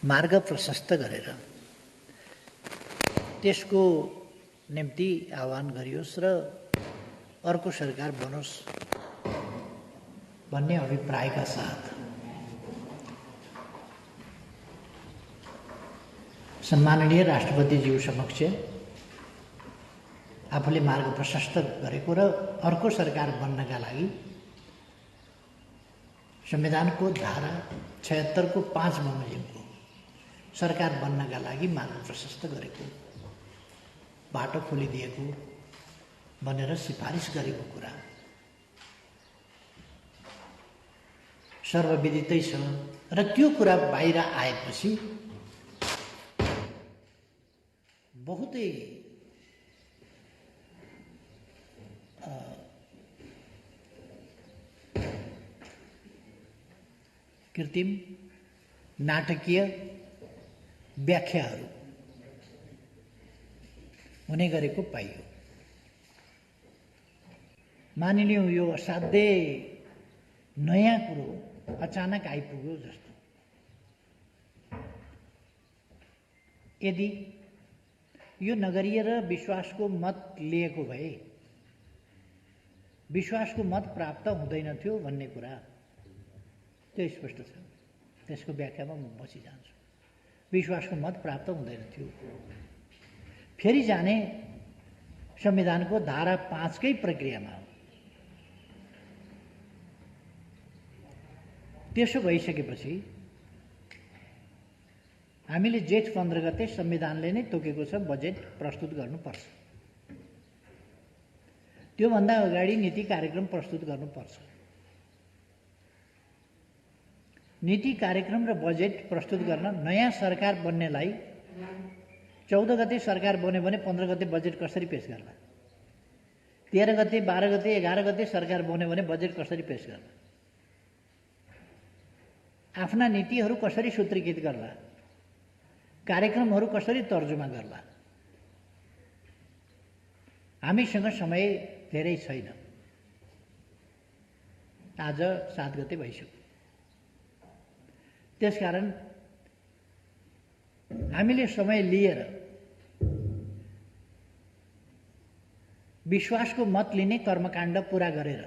मार्ग प्रशस्त गरेर त्यसको निम्ति आह्वान गरियोस् र अर्को सरकार बनोस् भन्ने अभिप्रायका साथ सम्माननीय राष्ट्रपतिज्यू समक्ष आफूले मार्ग प्रशस्त गरेको र अर्को सरकार बन्नका लागि संविधानको धारा 76 को 5 बमोजिमको सरकार बन्नका लागि मार्ग प्रशस्त गरेको बाटो खोलिदिएको भनेर सिफारिस गरेको कुरा सर्वविदितै छ र त्यो कुरा बाहिर आएपछि बहुतै कृत्रिम नाटकीय व्याख्याहरू हुने गरेको पाइयो। मानिलिउँ यो असाध्यै नयाँ कुरो अचानक आइपुग्यो जस्तो। यदि यो नगरीय र विश्वासको मत लिएको भए विश्वासको मत प्राप्त हुँदैन थियो भन्ने कुरा त्यो स्पष्ट छ। त्यसको व्याख्यामा म बसिजान्छु। विश्वासको मत प्राप्त हुँदैन थियो। फेरि जाने संविधानको धारा 5 कै प्रक्रियामा हो। त्यसो भइसकेपछि हामीले जेठ 15 गते संविधानले नै तोकेको छ बजेट प्रस्तुत गर्नुपर्छ। त्योभन्दा अगाडि नीति कार्यक्रम प्रस्तुत गर्नुपर्छ। नीति कार्यक्रम र बजेट प्रस्तुत गर्न नयाँ सरकार बन्नेलाई 14 गते सरकार बन्यो भने 15 गते बजेट कसरी पेश गर्ला? 13 गते 12 गते 11 गते सरकार बन्यो भने बजेट कसरी पेश गर्ला? आफ्ना नीतिहरू कसरी सूत्रीकृत गर्ला? कार्यक्रमहरू कसरी तर्जुमा गर्ला? हामीसँग समय धेरै छैन। आज 7 गते भइसक्यो। त्यसकारण हामीले समय लिएर विश्वासको मत लिने कर्मकाण्ड पूरा गरेर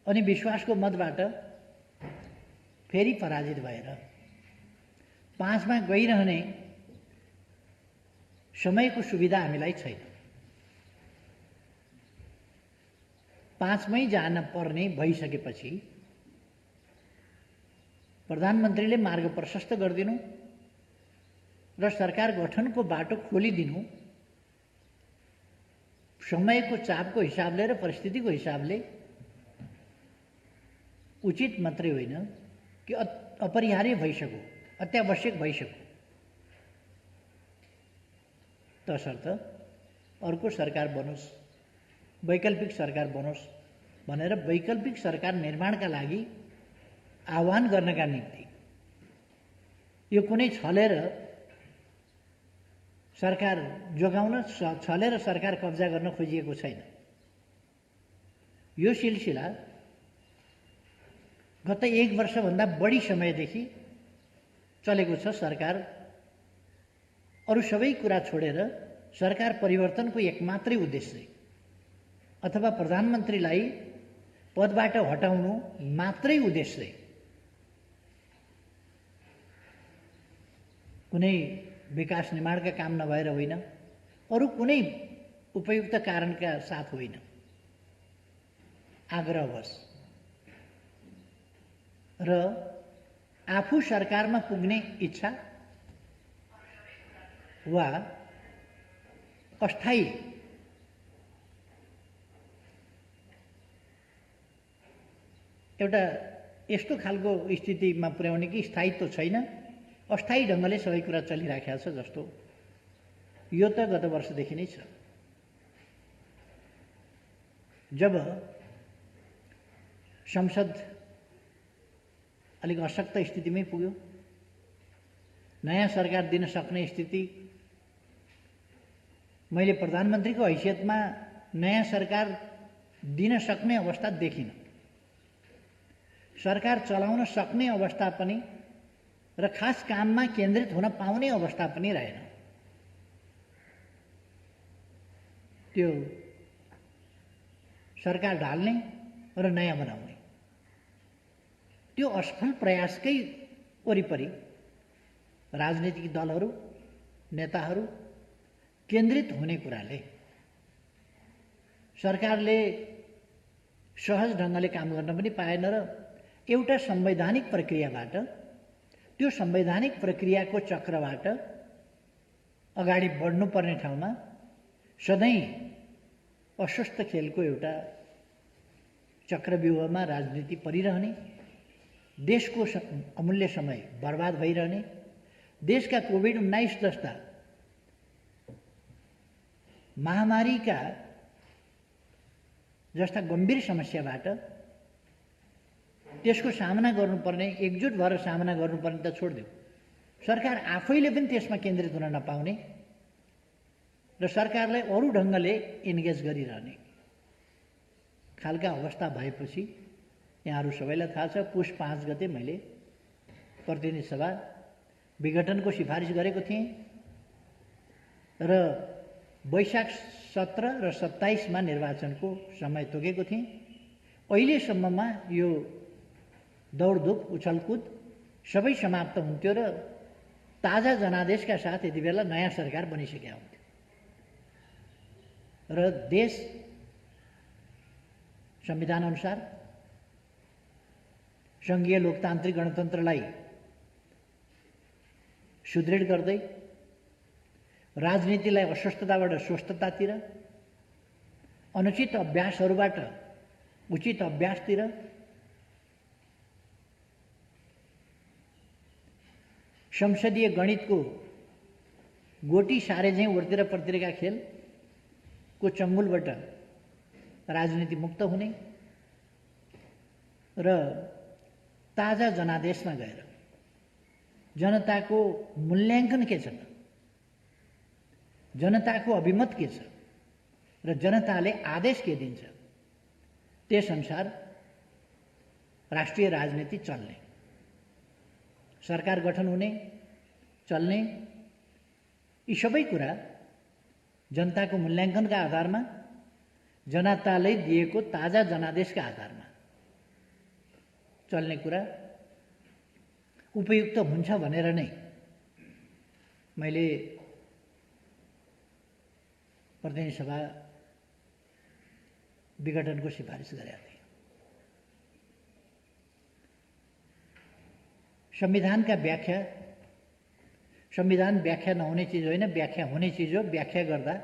अनि विश्वासको मतबाट फेरि पराजित भएर 5 मा गइरहने समयको सुविधा हामीलाई छैन। 5 मै जान पर्ने भइसकेपछि प्रधानमन्त्रीले मार्ग प्रशस्त गरिदिनु र सरकार गठनको बाटो खोलिदिनु समयको चापको हिसाबले र परिस्थितिको हिसाबले उचित मात्रै होइन कि अपरिहार्य भइसक्यो, अत्यावश्यक भइसक्यो। तसर्थ अर्को सरकार बनोस्, वैकल्पिक सरकार बनोस् भनेर वैकल्पिक सरकार निर्माणका लागि आह्वान गर्नका निम्ति यो कुनै छलेर सरकार जोगाउन छलेर सरकार कब्जा गर्न खोजिएको छैन। यो सिलसिला गत 1 वर्षभन्दा बढी समयदेखि चलेको छ। सरकार अरू सबै कुरा छोडेर सरकार परिवर्तनको एकमात्रै उद्देश्य अथवा प्रधानमन्त्रीलाई पदबाट हटाउनु मात्रै उद्देश्य कुनै विकास निर्माणका काम नभएर होइन, अरू कुनै उपयुक्त कारणका साथ होइन, आग्रहवश र आफू सरकारमा पुग्ने इच्छा वा अस्थायी एउटा यस्तो खालको स्थितिमा पुर्याउने कि स्थायित्व छैन, अस्थायी ढङ्गले सबै कुरा चलिराखेको छ जस्तो यो त गत वर्षदेखि नै छ। जब संसद अलिक अशक्त स्थितिमै पुग्यो, नयाँ सरकार दिन सक्ने स्थिति, मैले प्रधानमन्त्रीको हैसियतमा नयाँ सरकार दिन सक्ने अवस्था देखिन। सरकार चलाउन सक्ने अवस्था पनि र खास काममा केन्द्रित हुन पाउने अवस्था पनि रहेन। त्यो सरकार ढाल्ने र नयाँ बनाउने त्यो असफल प्रयासकै वरिपरि राजनीतिक दलहरू, नेताहरू केन्द्रित हुने कुराले सरकारले सहज ढङ्गले काम गर्न पनि पाएन र एउटा संवैधानिक प्रक्रियाबाट, त्यो संवैधानिक प्रक्रियाको चक्रबाट अगाडि बढ्नुपर्ने ठाउँमा सधैँ अस्वस्थ खेलको एउटा चक्रव्यूहमा राजनीति परिरहने, देशको अमूल्य समय बर्बाद भइरहने, देशका कोभिड-19 जस्ता महामारीका जस्ता गम्भीर समस्याबाट त्यसको सामना गर्नुपर्ने, एकजुट भएर सामना गर्नुपर्ने त छोडिदेऊ, सरकार आफैले पनि त्यसमा केन्द्रित हुन नपाउने र सरकारलाई अरू ढङ्गले इन्गेज गरिरहने खालका अवस्था भएपछि यहाँहरू सबैलाई थाहा छ, पुष 5 गते मैले प्रतिनिधि सभा विघटनको सिफारिस गरेको थिएँ र वैशाख 17 र 27 मा निर्वाचनको समय तोकेको थिएँ। अहिलेसम्ममा यो दौडधुप उछलकुद सबै समाप्त हुन्थ्यो र ताजा जनादेशका साथ यति बेला नयाँ सरकार बनिसकेका हुन्थ्यो र देश संविधान अनुसार सङ्घीय लोकतान्त्रिक गणतन्त्रलाई सुदृढ गर्दै राजनीतिलाई अस्वस्थताबाट स्वस्थतातिर, अनुचित अभ्यासहरूबाट उचित अभ्यासतिर, संसदीय गणितको गोटी सारे झैँ उर्तिर पर्तिरका खेलको चङ्गुलबाट राजनीति मुक्त हुने र ताजा जनादेशमा गएर जनताको मूल्याङ्कन के छ, जनताको अभिमत के छ र जनताले आदेश के दिन्छ त्यसअनुसार राष्ट्रिय राजनीति चल्ने, सरकार गठन हुने, चल्ने, यी सबै कुरा जनताको मूल्याङ्कनका आधारमा, जनताले दिएको ताजा जनादेशका आधारमा चल्ने कुरा उपयुक्त हुन्छ भनेर नै मैले प्रतिनिधि सभा विघटनको सिफारिस गरेका थिएँ। संविधानका व्याख्या, संविधान व्याख्या नहुने चिज होइन, व्याख्या हुने चिज हो। व्याख्या गर्दा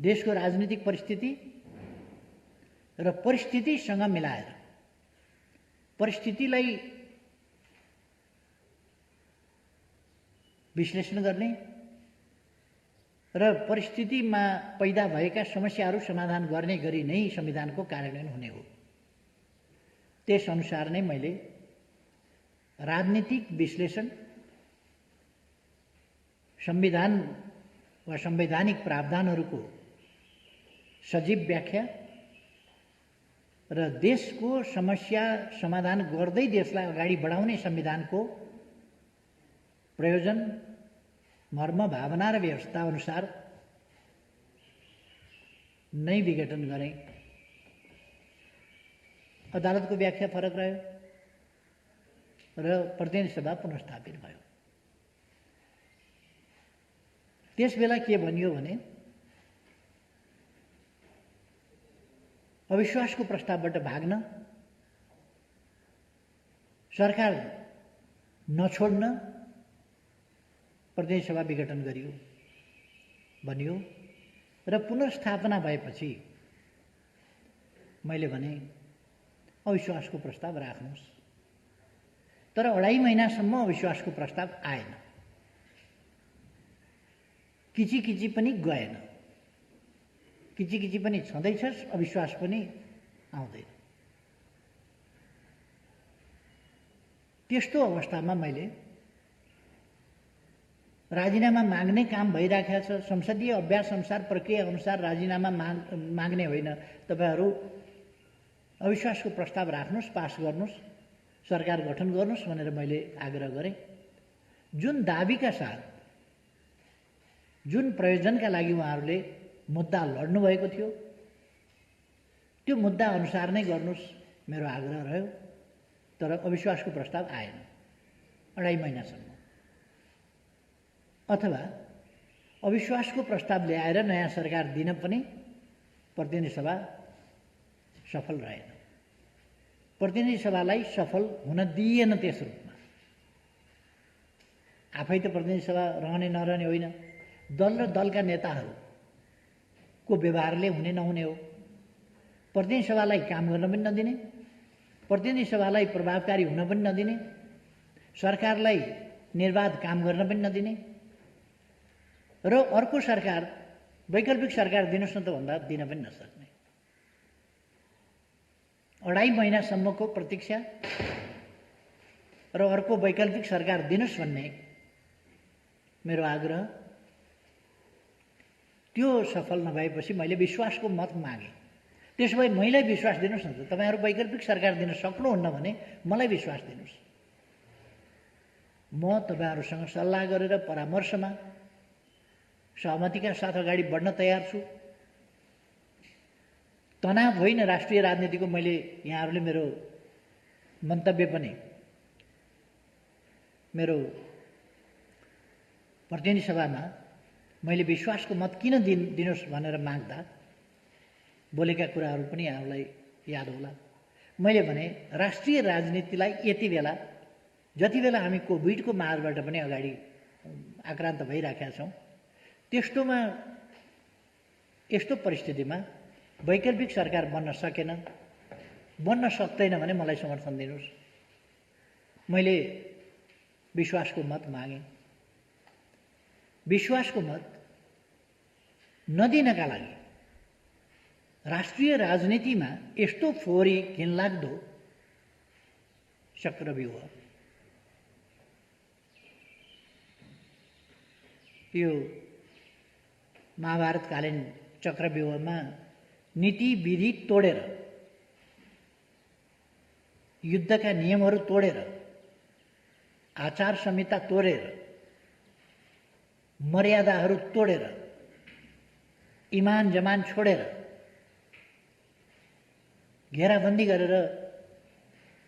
देशको राजनीतिक परिस्थिति र परिस्थितिसँग मिलाएर परिस्थितिलाई विश्लेषण गर्ने र परिस्थितिमा पैदा भएका समस्याहरू समाधान गर्ने गरी नै संविधानको कार्यान्वयन हुने हो। त्यसअनुसार नै मैले राजनीतिक विश्लेषण, संविधान वा संवैधानिक प्रावधानहरूको सजीव व्याख्या र देशको समस्या समाधान गर्दै देशलाई अगाडि बढाउने संविधानको प्रयोजन, मर्म, भावना र व्यवस्था अनुसार नै विघटन गरे। अदालतको व्याख्या फरक रह्यो र प्रतिनिधि सभा पुनर्स्थापित भयो। त्यसबेला के भनियो भने अविश्वासको प्रस्तावबाट भाग्न, सरकार नछोड्न प्रतिनिधि सभा विघटन गरियो भनियो र पुनर्स्थापना भएपछि मैले भने अविश्वासको प्रस्ताव राख्नुहोस्। तर 2.5 महिनासम्म अविश्वासको प्रस्ताव आएन, किची पनि गएन, किची पनि छँदैछ, अविश्वास पनि आउँदैन। त्यस्तो अवस्थामा मैले राजीनामा माग्ने काम भइराखेको छ। संसदीय अभ्यास अनुसार, प्रक्रिया अनुसार राजीनामा माग्ने होइन, तपाईहरू अविश्वासको प्रस्ताव राख्नुहोस्, पास गर्नुहोस्, सरकार गठन गर्नुहोस् भनेर मैले आग्रह गरेँ। जुन दाबीका साथ, जुन प्रयोजनका लागि उहाँहरूले मुद्दा लड्नुभएको थियो, त्यो मुद्दा अनुसार नै गर्नुहोस् मेरो आग्रह रह्यो। तर अविश्वासको प्रस्ताव आएन 2.5 महिनासम्म। अथवा अविश्वासको प्रस्ताव ल्याएर नयाँ सरकार दिन पनि प्रतिनिधि सभा सफल रहेन। प्रतिनिधि सभालाई सफल हुन दिइएन त्यस रूपमा। आफै त प्रतिनिधि सभा रहने नरहने होइन, दल र दलका नेताहरूको व्यवहारले हुने नहुने हो। प्रतिनिधि सभालाई काम गर्न पनि नदिने, प्रतिनिधि सभालाई प्रभावकारी हुन पनि नदिने, सरकारलाई निर्वाध काम गर्न पनि नदिने र अर्को सरकार, वैकल्पिक सरकार दिनुहोस् न त भन्दा दिन पनि नसक्ने। 2.5 महिनासम्मको प्रतीक्षा र अर्को वैकल्पिक सरकार दिनुहोस् भन्ने मेरो आग्रह, त्यो सफल नभएपछि मैले विश्वासको मत मागेँ। त्यसो भए मैलाई विश्वास दिनुहोस् न त। तपाईँहरू वैकल्पिक सरकार दिन सक्नुहुन्न भने मलाई विश्वास दिनुहोस्। म तपाईँहरूसँग सल्लाह गरेर परामर्शमा सहमतिका साथ अगाडि बढ्न तयार छु। तनाव होइन राष्ट्रिय राजनीतिको। मैले यहाँहरूले मेरो मन्तव्य पनि मेरो प्रतिनिधि सभामा मैले विश्वासको मत किन दिनुहोस् भनेर माग्दा बोलेका कुराहरू पनि यहाँहरूलाई याद होला। मैले भने राष्ट्रिय राजनीतिलाई यति बेला, जति बेला हामी कोभिडको मारबाट पनि अगाडि आक्रान्त भइराखेका छौँ, त्यस्तोमा यस्तो परिस्थितिमा वैकल्पिक सरकार बन्न सकेन, बन्न सक्दैन भने मलाई समर्थन दिनुहोस्। मैले विश्वासको मत मागेँ। विश्वासको मत नदिनका लागि राष्ट्रिय राजनीतिमा यस्तो फोहोरी घिनलाग्दो चक्रव्यूह, यो महाभारतकालीन चक्रव्यूहमा नीति विधि तोडेर, युद्धका नियमहरू तोडेर, आचार संहिता तोडेर, मर्यादाहरू तोडेर, इमान जमान छोडेर घेराबन्दी गरेर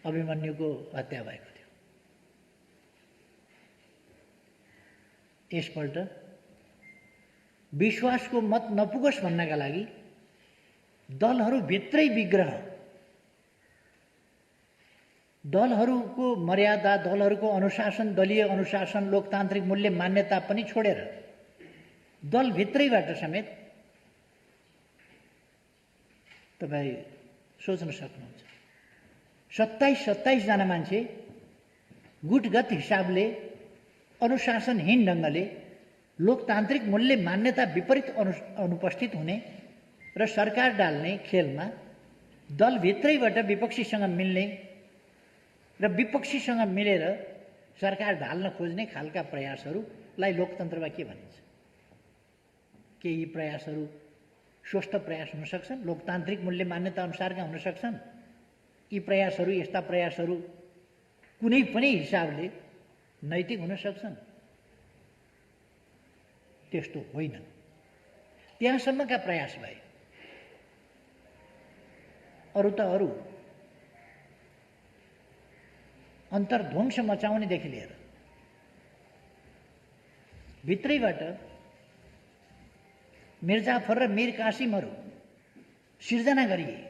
अभिमन्युको हत्या भएको थियो। यसपल्ट विश्वासको मत नपुगोस् भन्नका लागि दलहरूभित्रै विग्रह, दलहरूको मर्यादा, दलहरूको अनुशासन, दलीय अनुशासन, लोकतान्त्रिक मूल्य मान्यता पनि छोडेर दलभित्रैबाट समेत तपाईँ सोच्न सक्नुहुन्छ 27 जना मान्छे गुटगत हिसाबले, अनुशासनहीन ढङ्गले, लोकतान्त्रिक मूल्य मान्यता विपरीत अनुपस्थित हुने र सरकार डाल्ने खेलमा दलभित्रैबाट विपक्षीसँग मिल्ने र विपक्षीसँग मिलेर सरकार ढाल्न खोज्ने खालका प्रयासहरूलाई लोकतन्त्रमा के भनिन्छ? के यी प्रयासहरू स्वस्थ प्रयास हुन सक्छन्? लोकतान्त्रिक मूल्य मान्यता अनुसारका हुन सक्छन्? यी प्रयासहरू, यस्ता प्रयासहरू कुनै पनि हिसाबले नैतिक हुन सक्छन्? त्यस्तो होइन। त्यहाँसम्मका प्रयास भए। अरू त अरू, अन्तर्ध्वंस मचाउनेदेखि लिएर भित्रैबाट मिर्जाफर र मीर कासिमहरू सिर्जना गरिए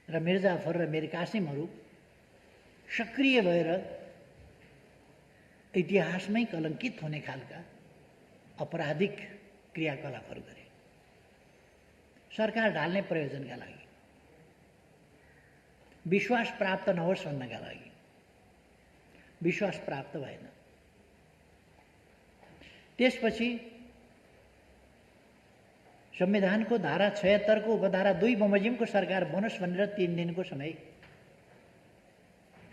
र मिर्जाफर र मीर कासिमहरू सक्रिय भएर इतिहासमै कलङ्कित हुने खालका अपराधिक क्रियाकलापहरू गरे सरकार ढाल्ने प्रयोजनका लागि, विश्वास प्राप्त नहोस् भन्नका लागि। विश्वास प्राप्त भएन। त्यसपछि संविधानको धारा 76 को उपधारा 2 बमोजिमको सरकार बनोस् भनेर 3 दिनको समय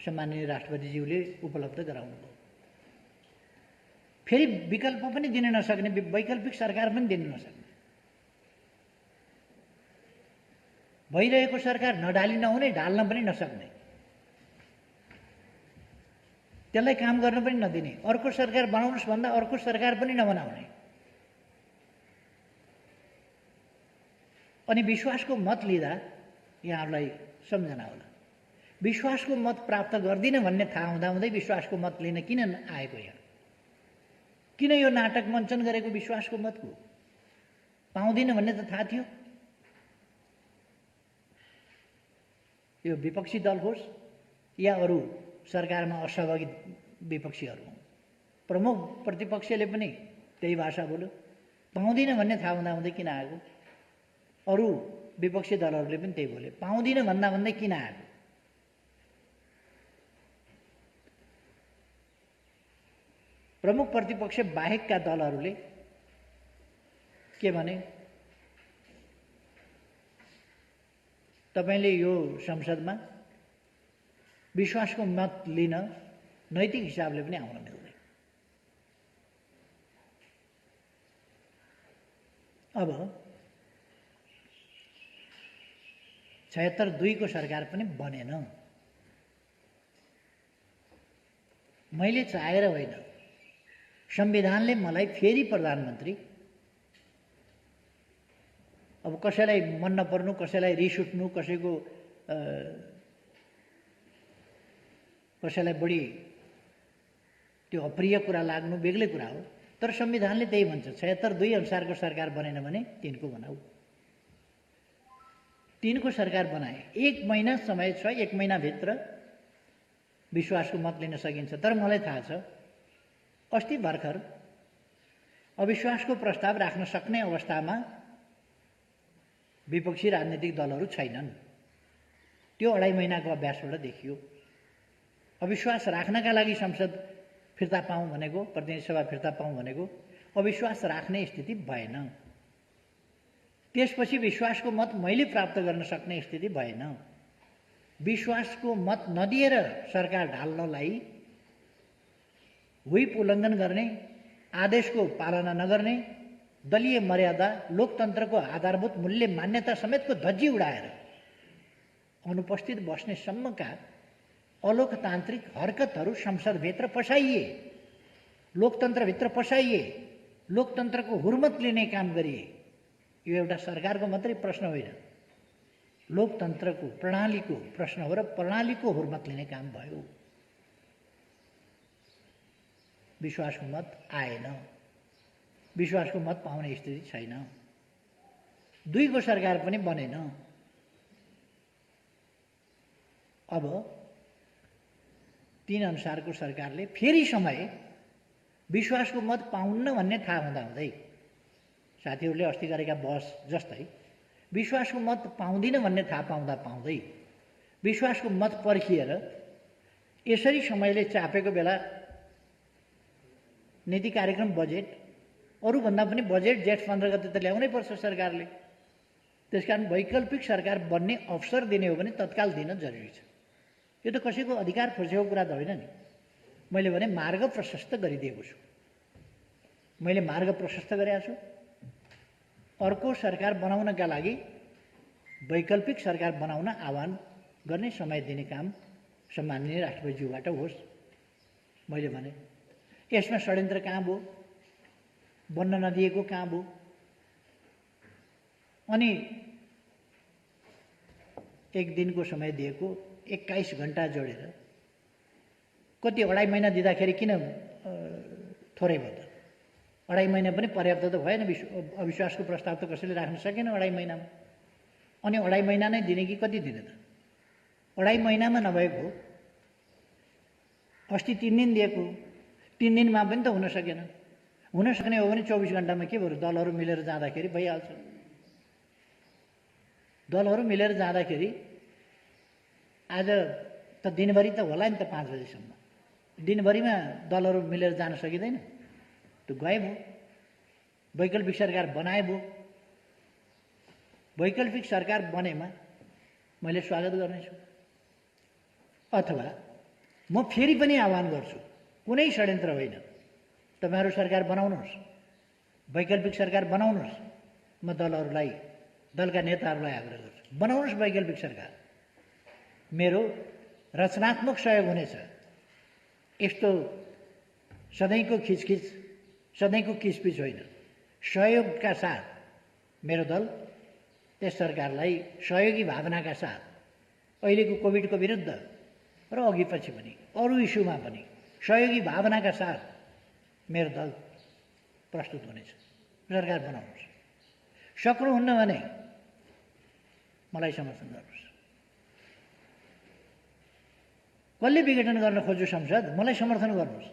सम्माननीय राष्ट्रपतिज्यूले उपलब्ध गराउनुभयो। फेरि विकल्प पनि दिन नसक्ने, वैकल्पिक सरकार पनि दिन नसक्ने। भइरहेको सरकार नडाली नहुने, ढाल्न पनि नसक्ने, त्यसलाई काम गर्न पनि नदिने, अर्को सरकार बनाउनुहोस् भन्दा अर्को सरकार पनि नबनाउने, अनि विश्वासको मत लिँदा यहाँहरूलाई सम्झना होला, विश्वासको मत प्राप्त गर्दिन भन्ने थाहा हुँदाहुँदै विश्वासको मत लिन किन आएको यहाँ? किन यो नाटक मञ्चन गरेको विश्वासको मतको? पाउँदिन भन्ने त थाहा थियो। यो विपक्षी दल होस् या अरू सरकारमा असहभागी विपक्षीहरू, प्रमुख प्रतिपक्षले पनि त्यही भाषा बोल्यो। पाउँदिन भन्ने थाहा हुँदाहुँदै किन आएको? अरू विपक्षी दलहरूले पनि त्यही बोले, पाउँदिन भन्दा भन्दै किन आएको? प्रमुख प्रतिपक्ष बाहेकका दलहरूले के भने, तपाईले यो संसदमा विश्वासको मत लिन नैतिक हिसाबले पनि आउन मिल्दैन। अब 76-2 को सरकार पनि बनेन। मैले चाहेर होइन, संविधानले मलाई फेरि प्रधानमन्त्री, अब कसैलाई मन नपर्नु, कसैलाई रिस उठ्नु, कसैलाई बढी त्यो अप्रिय कुरा लाग्नु बेग्लै कुरा हो, तर संविधानले त्यही भन्छ, 76-2 अनुसारको सरकार बनेन भने 3 को बनाऊ। 3 को सरकार बनाए, 1 महिना समय छ, 1 महिनाभित्र विश्वासको मत लिन सकिन्छ। तर मलाई थाहा छ अस्ति भर्खर अविश्वासको प्रस्ताव राख्न सक्ने अवस्थामा विपक्षी राजनीतिक दलहरू छैनन्। त्यो 2.5 महिनाको अभ्यासबाट देखियो। अविश्वास राख्नका लागि संसद फिर्ता पाऊँ भनेको, प्रतिनिधि सभा फिर्ता पाऊँ भनेको अविश्वास राख्ने स्थिति भएन। त्यसपछि विश्वासको मत मैले प्राप्त गर्न सक्ने स्थिति भएन। विश्वासको मत नदिएर सरकार ढाल्नलाई व्हिप उल्लङ्घन गर्ने, आदेशको पालना नगर्ने, दलीय मर्यादा, लोकतन्त्रको आधारभूत मूल्य मान्यता समेतको धज्जी उडाएर अनुपस्थित बस्ने सम्मका अलोकतान्त्रिक हरकतहरू संसदभित्र पसाइए, लोकतन्त्रभित्र पसाइए, लोकतन्त्रको हुर्मत लिने काम गरिए। यो एउटा सरकारको मात्रै प्रश्न होइन, लोकतन्त्रको प्रणालीको प्रश्न हो र प्रणालीको हुर्मत लिने काम भयो। विश्वासको मत आएन, विश्वासको मत पाउने स्थिति छैन, 2 को सरकार पनि बनेन। अब 3 अनुसारको सरकारले फेरि समय विश्वासको मत पाउन्न भन्ने थाहा हुँदाहुँदै, साथीहरूले अस्ति गरेका बहस जस्तै विश्वासको मत पाउँदिन भन्ने थाहा पाउँदै विश्वासको मत पर्खिएर यसरी समयले चापेको बेला नीति कार्यक्रम बजेट, अरूभन्दा पनि बजेट जेठ 15 गते त ल्याउनै पर्छ सरकारले। त्यसकारण वैकल्पिक सरकार बन्ने अवसर दिने हो भने तत्काल दिन जरुरी छ। यो त कसैको अधिकार खोजेको कुरा त होइन नि। मैले भने मार्ग प्रशस्त गरिदिएको छु, मैले मार्ग प्रशस्त गरेको छु। अर्को सरकार बनाउनका लागि वैकल्पिक सरकार बनाउन आह्वान गर्ने, समय दिने काम सम्माननीय राष्ट्रपतिज्यूबाट होस्। मैले भने यसमा षड्यन्त्र कहाँ भयो, बन्न नदिएको कहाँ भयो? अनि 1 दिनको समय दिएको 21 घण्टा जोडेर कति 2.5 महिना दिँदाखेरि किन थोरै भयो त? 2.5 महिना पनि पर्याप्त त भएन। अविश्वासको प्रस्ताव त कसैले राख्न सकेन 2.5 महिनामा। अनि 2.5 महिना नै दिने कि कति दिने त? 2.5 महिनामा नभएको अस्ति 3 दिन दिएको, 3 दिनमा पनि त हुन सकेन। हुन सक्ने हो भने 24 घण्टामा के भयो? दलहरू मिलेर जाँदाखेरि भइहाल्छ। दलहरू मिलेर जाँदाखेरि आज त दिनभरि त होला नि त, 5 बजेसम्म। दिनभरिमा दलहरू मिलेर जान सकिँदैन? त्यो गए भयो। वैकल्पिक सरकार बनाए भयो। वैकल्पिक सरकार बनेमा मैले स्वागत गर्नेछु। अथवा म फेरि पनि आह्वान गर्छु, कुनै षड्यन्त्र होइन, तपाईहरु सरकार बनाउनुहोस्, वैकल्पिक सरकार बनाउनुहोस्। म दलहरूलाई, दलका नेताहरूलाई आग्रह गर्छु, बनाउनुहोस् वैकल्पिक सरकार। मेरो रचनात्मक सहयोग हुनेछ। यस्तो सधैँको खिचखिच, सधैँको किचपिच होइन। सहयोगका साथ मेरो दल त्यस सरकारलाई सहयोगी भावनाका साथ अहिलेको कोभिडको विरुद्ध र अघि पछि पनि अरू इस्युमा पनि सहयोगी भावनाका साथ मेरो दल प्रस्तुत हुनेछ। सरकार बनाउनुहोस्। सक्नुहुन्न भने मलाई समर्थन गर्नुहोस्। कसले विघटन गर्न खोज्यो संसद, मलाई समर्थन गर्नुहोस्।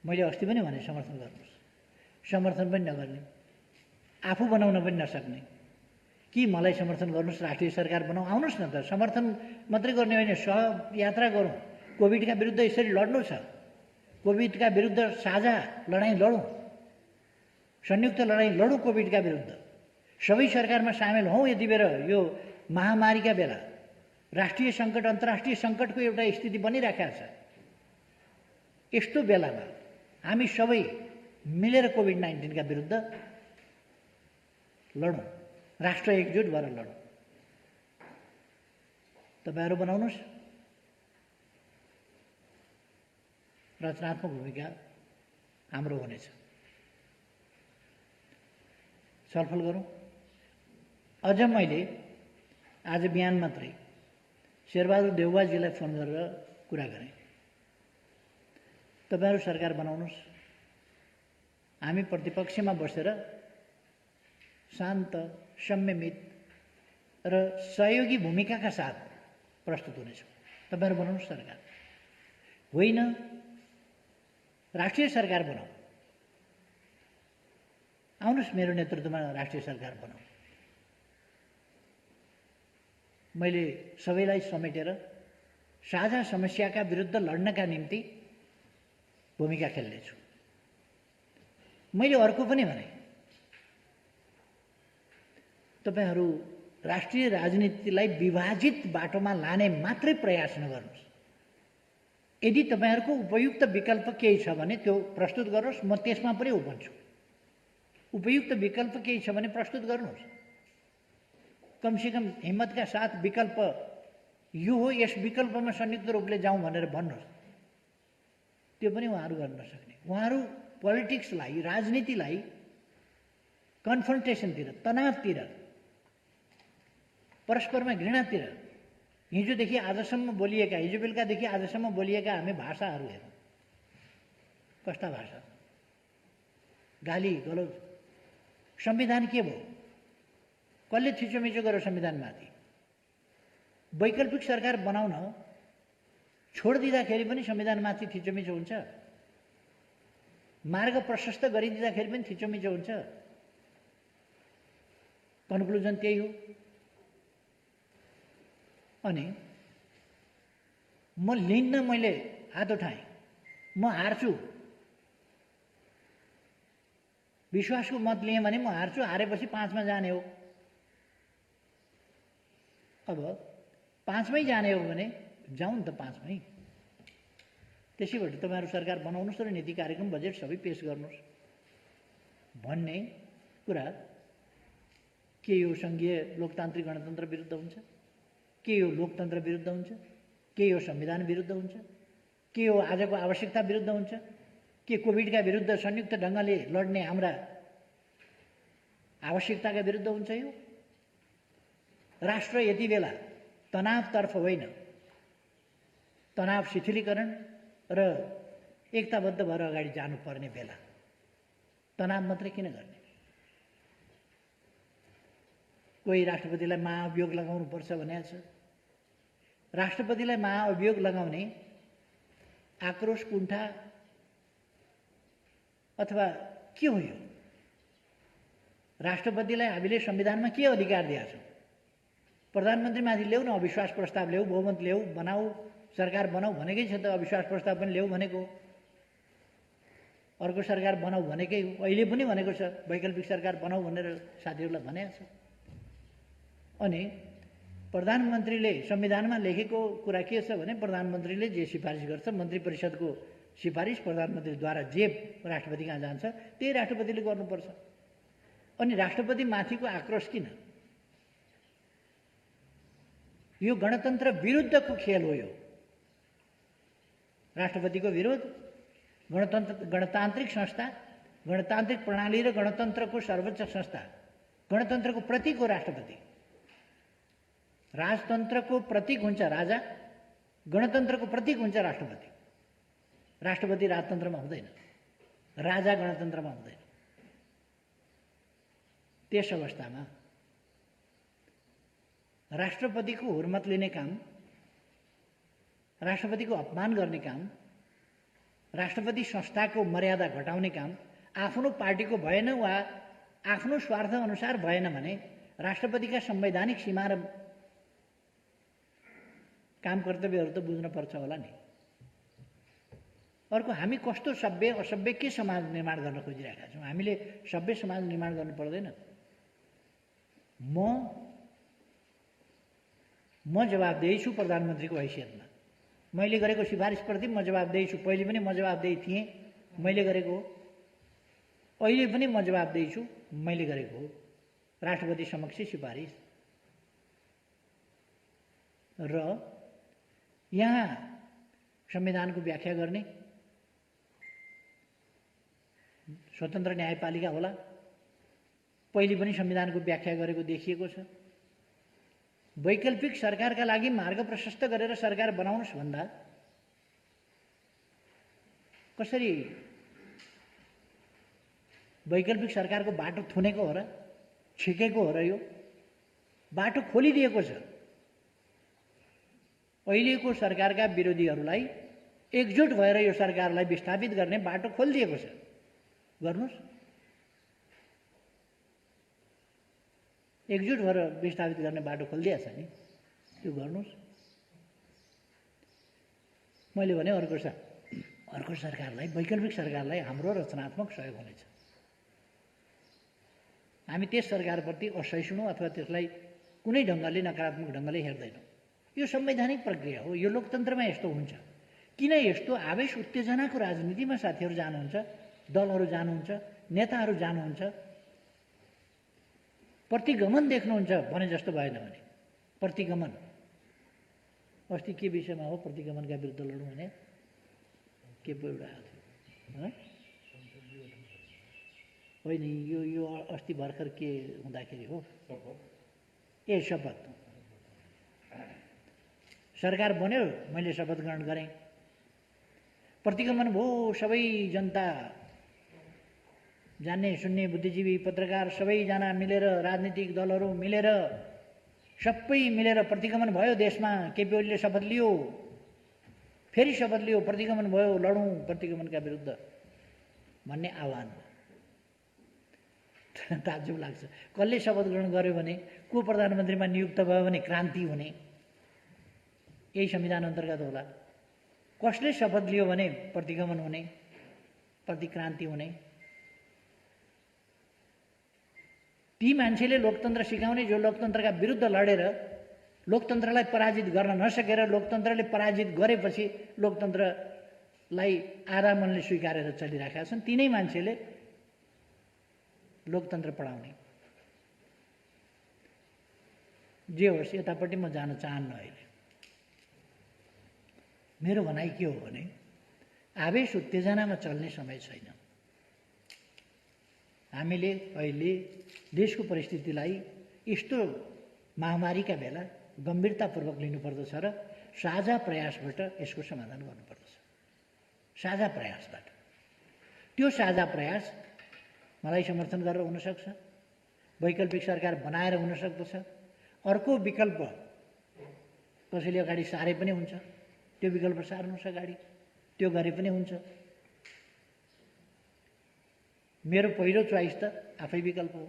मैले अस्ति पनि भने समर्थन गर्नुहोस्। समर्थन पनि नगर्ने, आफू बनाउन पनि नसक्ने कि मलाई समर्थन गर्नुहोस्, राष्ट्रिय सरकार बनाऊ, आउनुहोस् न त। समर्थन मात्रै गर्ने होइन, सहयात्रा गरौँ। कोभिडका विरुद्ध यसरी लड्नु छ। कोभिडका विरुद्ध साझा लडाइँ लडौँ, संयुक्त लडाइँ लडौँ कोभिडका विरुद्ध। सबै सरकारमा सामेल हौँ। यति बेर यो महामारीका बेला राष्ट्रिय सङ्कट, अन्तर्राष्ट्रिय सङ्कटको एउटा स्थिति बनिराखेको छ। यस्तो बेलामा हामी सबै मिलेर कोभिड-19 विरुद्ध लडौँ, राष्ट्र एकजुट भएर लडौँ। तपाईँहरू बनाउनुहोस्। रचनात्मक भूमिका हाम्रो हुनेछ। छलफल गरौँ। अझ मैले आज बिहान मात्रै शेरबहादुर देउवाजीलाई फोन गरेर कुरा गरेँ। तपाईँहरू सरकार बनाउनुहोस्। हामी प्रतिपक्षमा बसेर शान्त, संयमित र सहयोगी भूमिकाका साथ प्रस्तुत हुनेछौँ। तपाईँहरू बनाउनुहोस् सरकार। होइन राष्ट्रिय सरकार बनाऊ, आउनुहोस् मेरो नेतृत्वमा राष्ट्रिय सरकार बनाऊ। मैले सबैलाई समेटेर साझा समस्याका विरुद्ध लड्नका निम्ति भूमिका खेल्नेछु। मैले अर्को पनि भने, तपाईहरू राष्ट्रिय राजनीतिलाई विभाजित बाटोमा लाने मात्रै प्रयास नगर्नुहोस्। यदि तपाईहरूको उपयुक्त विकल्प केही छ भने त्यो प्रस्तुत गर्नुहोस्, म त्यसमा पनि भन्छु। उपयुक्त विकल्प केही छ भने प्रस्तुत गर्नुहोस्। कमसेकम हिम्मतका साथ विकल्प यो हो, यस विकल्पमा संयुक्त रूपले जाउँ भनेर भन्नुहोस्। त्यो पनि उहाँहरू गर्न नसक्ने। उहाँहरू पोलिटिक्सलाई, राजनीतिलाई कन्फ्रन्टेसनतिर, तनावतिर, परस्परमा घृणातिर, हिजोदेखि आजसम्म बोलिएका, हिजो बेलुकादेखि आजसम्म बोलिएका हामी भाषाहरू हेरौँ। कस्ता भाषा, गाली गलौज। संविधान के भयो? कसले थिचोमिचो गर्यो संविधानमाथि? वैकल्पिक सरकार बनाउन छोडिदिँदाखेरि पनि संविधानमाथि थिचोमिचो हुन्छ। मार्ग प्रशस्त गरिदिँदाखेरि पनि थिचोमिचो हुन्छ। कन्क्लुजन त्यही हो। अनि म लिन्न, मैले हात उठाएँ, म हार्छु। विश्वासको मत लिएँ भने म हार्छु, हारेपछि 5 मा जाने हो। अब 5 मै जाने हो भने जाउँ नि त 5 मै। त्यसैबाट तपाईँहरू सरकार बनाउनुहोस् र नीति कार्यक्रम बजेट सबै पेश गर्नुहोस् भन्ने कुरा के यो सङ्घीय लोकतान्त्रिक गणतन्त्र विरुद्ध हुन्छ? के यो लोकतन्त्र विरुद्ध हुन्छ? के यो संविधान विरुद्ध हुन्छ? के यो आजको आवश्यकता विरुद्ध हुन्छ? के कोभिडका विरुद्ध संयुक्त ढङ्गले लड्ने हाम्रा आवश्यकताका विरुद्ध हुन्छ? यो राष्ट्र यति बेला तनावतर्फ होइन, तनाव शिथिलीकरण र एकताबद्ध भएर अगाडि जानुपर्ने बेला। तनाव मात्रै किन गर्ने? कोही राष्ट्रपतिलाई महाअभियोग लगाउनुपर्छ भनेको छ। राष्ट्रपतिलाई महाअभियोग लगाउने आक्रोश, कुण्ठा अथवा के हो यो? राष्ट्रपतिलाई हामीले संविधानमा के अधिकार दिएका छौँ? प्रधानमन्त्रीमाथि ल्याऊ न, अविश्वास प्रस्ताव ल्याऊ, बहुमत ल्याऊ, बनाऊ, सरकार बनाऊ भनेकै छ त। अविश्वास प्रस्ताव पनि ल्याऊ भनेको, अर्को सरकार बनाऊ भनेकै हो। अहिले पनि भनेको छ वैकल्पिक सरकार बनाऊ भनेर साथीहरूलाई भनेको छ। अनि प्रधानमन्त्रीले संविधानमा लेखेको कुरा के छ भने प्रधानमन्त्रीले जे सिफारिस गर्छ, मन्त्री परिषदको सिफारिस प्रधानमन्त्रीद्वारा जे राष्ट्रपति कहाँ जान्छ त्यही राष्ट्रपतिले गर्नुपर्छ। अनि राष्ट्रपति माथिको आक्रोश किन? यो गणतन्त्र विरुद्धको खेल हो। यो राष्ट्रपतिको विरोध, गणतान्त्रिक संस्था, गणतान्त्रिक प्रणाली र गणतन्त्रको सर्वोच्च संस्था, गणतन्त्रको प्रतीक हो राष्ट्रपति। राजतन्त्रको प्रतीक हुन्छ राजा, गणतन्त्रको प्रतीक हुन्छ राष्ट्रपति। राष्ट्रपति राजतन्त्रमा हुँदैन, राजा गणतन्त्रमा हुँदैन। त्यस अवस्थामा राष्ट्रपतिको हुर्मत लिने काम, राष्ट्रपतिको अपमान गर्ने काम, राष्ट्रपति संस्थाको मर्यादा घटाउने काम आफ्नो पार्टीको भएन वा आफ्नो स्वार्थ अनुसार भएन भने राष्ट्रपतिका संवैधानिक सीमा र काम कर्तव्यहरू त बुझ्न पर्छ होला नि। अर्को, हामी कस्तो सभ्य असभ्य के समाज निर्माण गर्न खोजिरहेका छौँ? हामीले सभ्य समाज निर्माण गर्नु पर्दैन। म जवाबदेही छु प्रधानमन्त्रीको हैसियतमा। मैले गरेको सिफारिसप्रति म जवाबदेही छु। पहिले पनि म जवाबदेही थिएँ, मैले गरेको हो। अहिले पनि म जवाबदेही छु, मैले गरेको हो। राष्ट्रपति समक्ष सिफारिस। र यहाँ संविधानको व्याख्या गर्ने स्वतन्त्र न्यायपालिका होला। पहिले पनि संविधानको व्याख्या गरेको देखिएको छ। वैकल्पिक सरकारका लागि मार्ग प्रशस्त गरेर सरकार बनाउनुस् भन्दा कसरी वैकल्पिक सरकारको बाटो थुनेको हो र छिकेको हो र? यो बाटो खोलिदिएको छ। अहिलेको सरकारका विरोधीहरूलाई एकजुट भएर यो सरकारलाई विस्थापित गर्ने बाटो खोलिदिएको छ। गर्नुस्, एकजुट भएर विस्थापित गर्ने बाटो खोलिदिएको छ नि, त्यो गर्नुस्। मैले भने अर्को सरकारलाई, वैकल्पिक सरकारलाई हाम्रो रचनात्मक सहयोग हुनेछ। हामी त्यस सरकारप्रति असहिष्णु अथवा त्यसलाई कुनै ढङ्गले नकारात्मक ढङ्गले हेर्दैनौँ। यो संवैधानिक प्रक्रिया हो। यो लोकतन्त्रमा यस्तो हुन्छ। किन यस्तो आवेश उत्तेजनाको राजनीतिमा साथीहरू जानुहुन्छ, दलहरू जानुहुन्छ, नेताहरू जानुहुन्छ? प्रतिगमन देख्नुहुन्छ भने जस्तो भएन भने प्रतिगमन। अस्ति के विषयमा हो प्रतिगमनका विरुद्ध लड्नु भने? के पो एउटा आएको थियो होइन, यो अस्ति भर्खर के हुँदाखेरि हो? शपथ। सरकार बन्यो, मैले शपथ ग्रहण गरेँ। प्रतिगमन भयो, सबै जनता, जान्ने सुन्ने बुद्धिजीवी पत्रकार सबैजना मिलेर, राजनीतिक दलहरू मिलेर, सबै मिलेर प्रतिगमन भयो देशमा। केपी ओलीले शपथ लियो, फेरि शपथ लियो, प्रतिगमन भयो, लडौँ प्रतिगमनका विरुद्ध भन्ने आह्वान हो। ताज्जुब लाग्छ। कसले शपथ ग्रहण गर्यो भने, को प्रधानमन्त्रीमा नियुक्त भयो भने क्रान्ति हुने, यही संविधान अन्तर्गत होला। कसले शपथ लियो भने प्रतिगमन हुने, प्रतिक्रान्ति हुने। ती मान्छेले लोकतन्त्र सिकाउने जो लोकतन्त्रका विरुद्ध लडेर लोकतन्त्रलाई पराजित गर्न नसकेर लोकतन्त्रले पराजित गरेपछि लोकतन्त्रलाई आधा मनले स्वीकारेर चलिरहेका छन्, तिनै मान्छेले लोकतन्त्र पढाउने। जे होस्, यतापट्टि म जान चाहन्न। अहिले मेरो भनाइ के हो भने, आवेश उत्तेजनामा चल्ने समय छैन। हामीले अहिले देशको परिस्थितिलाई यस्तो महामारीका बेला गम्भीरतापूर्वक लिनुपर्दछ र साझा प्रयासबाट यसको समाधान गर्नुपर्दछ। साझा प्रयासबाट। त्यो साझा प्रयास मलाई समर्थन गरेर हुनसक्छ, वैकल्पिक सरकार बनाएर हुन सक्दछ, अर्को विकल्प कसैले अगाडि सारे पनि हुन्छ, त्यो विकल्प सार्नुहोस् अगाडि, त्यो गरे पनि हुन्छ। मेरो पहिलो चोइस त आफै विकल्प हो,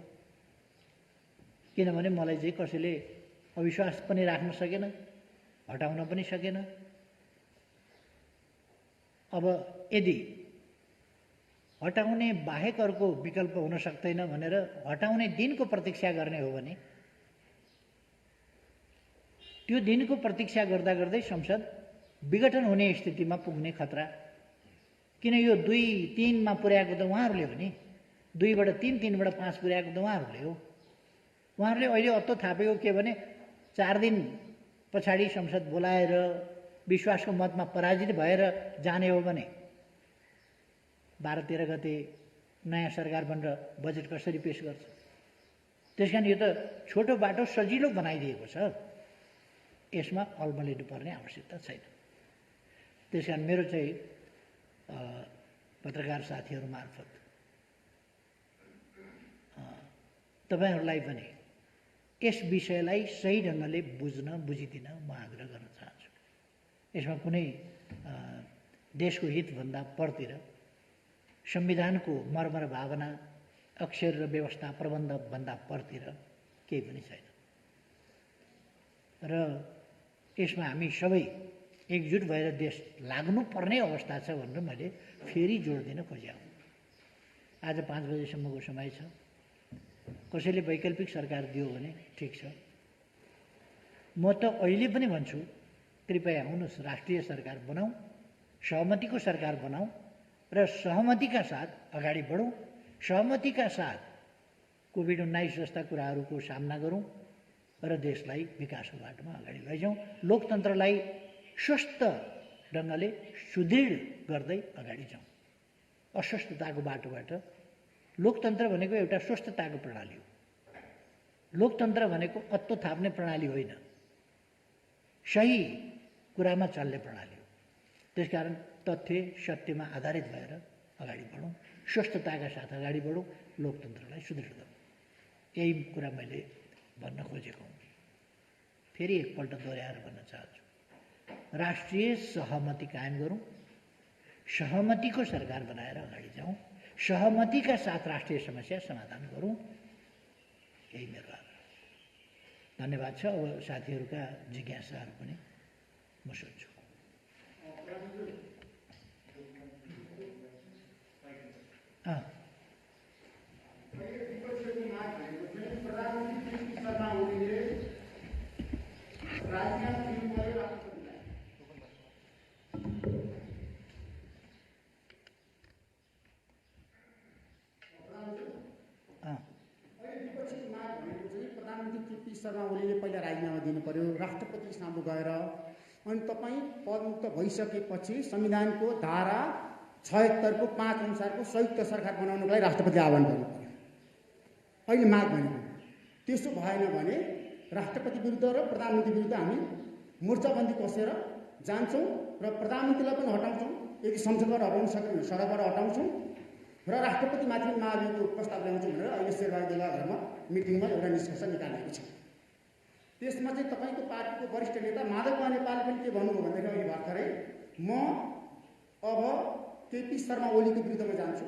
किनभने मलाई चाहिँ कसैले अविश्वास पनि राख्न सकेन, हटाउन पनि सकेन। अब यदि हटाउने बाहेक अर्को विकल्प हुन सक्दैन भनेर हटाउने दिनको प्रतीक्षा गर्ने हो भने त्यो दिनको प्रतीक्षा गर्दा गर्दै संसद विघटन हुने स्थितिमा पुग्ने खतरा। किन यो 2-3 मा पुर्याएको त उहाँहरूले हो नि, 2 बाट 3, 3 बाट 5 पुर्याएको त उहाँहरूले हो। उहाँहरूले अहिले अत्तो थापेको के भने 4 दिन पछाडि संसद बोलाएर विश्वासको मतमा पराजित भएर जाने हो भने 12-13 गते नयाँ सरकार बनेर बजेट कसरी पेश गर्छ? त्यसकारण यो त छोटो बाटो सजिलो बनाइदिएको छ, यसमा अल्मलिनु पर्ने आवश्यकता छैन। त्यसकारण मेरो चाहिँ पत्रकार साथीहरू मार्फत तपाईहरूलाई पनि यस विषयलाई सही ढङ्गले बुझिदिन म आग्रह गर्न चाहन्छु। यसमा कुनै देशको हितभन्दा परतिर संविधानको मर्म र भावना, अक्षर र व्यवस्था प्रबन्धभन्दा परतिर केही पनि छैन र यसमा हामी सबै एकजुट भएर देश लाग्नुपर्ने अवस्था छ भनेर मैले फेरि जोड दिन खोजेँ। आज 5 बजेसम्मको समय छ। कसैले वैकल्पिक सरकार दियो भने ठिक छ। म त अहिले पनि भन्छु, कृपया आउनुहोस्, राष्ट्रिय सरकार बनाऊ, सहमतिको सरकार बनाऊ र सहमतिका साथ अगाडि बढौँ। सहमतिका साथ कोभिड-19 जस्ता कुराहरूको सामना गरौँ र देशलाई विकासको बाटोमा अगाडि लैजाउँ। लोकतन्त्रलाई स्वस्थ ढङ्गले सुदृढ गर्दै अगाडि जाउँ। अस्वस्थताको बाटोबाट लोकतन्त्र भनेको एउटा स्वस्थताको प्रणाली हो। लोकतन्त्र भनेको अत्तो थाप्ने प्रणाली होइन, सही कुरामा चल्ने प्रणाली हो। त्यसकारण तथ्य सत्यमा आधारित भएर अगाडि बढौँ, स्वस्थताका साथ अगाडि बढौँ, लोकतन्त्रलाई सुदृढ गरौँ। यही कुरा मैले भन्न खोजेको हुँ। फेरि एकपल्ट दोहोऱ्याएर भन्न चाहन्छु, राष्ट्रिय सहमति कायम गरौँ, सहमतिको सरकार बनाएर अगाडि जाउँ, सहमतिका साथ राष्ट्रिय समस्या समाधान गरौँ। यही मेरो आग्रह। धन्यवाद छ। अब साथीहरूका जिज्ञासाहरू पनि म सोध्छु। शर्मा ओलीले पहिला राजीनामा दिनु पर्यो, राष्ट्रपति सामु गएर, अनि तपाईँ पदमुक्त भइसकेपछि संविधानको धारा 76 को 5 अनुसारको संयुक्त सरकार बनाउनको लागि राष्ट्रपतिले आह्वान गर्नु पर्यो। अहिले माग भनेको त्यसो भएन भने राष्ट्रपति विरुद्ध र प्रधानमन्त्री विरुद्ध हामी मोर्चाबन्दी कसेर जान्छौँ र प्रधानमन्त्रीलाई पनि हटाउँछौँ। यदि संसदबाट हटाउन सक्यो भने सडकबाट हटाउँछौँ र राष्ट्रपतिमाथि महाभियोगको प्रस्ताव ल्याउँछौँ भनेर अहिले शेरबहादुर देउवा घरमा मिटिङमा एउटा निष्कर्ष निकालेको छ। त्यसमा चाहिँ तपाईँको पार्टीको वरिष्ठ नेता माधव नेपालले पनि के भन्नुभयो भनेदेखि अहिले भर्खरै म अब केपी शर्मा ओलीको विरुद्धमा जान्छु,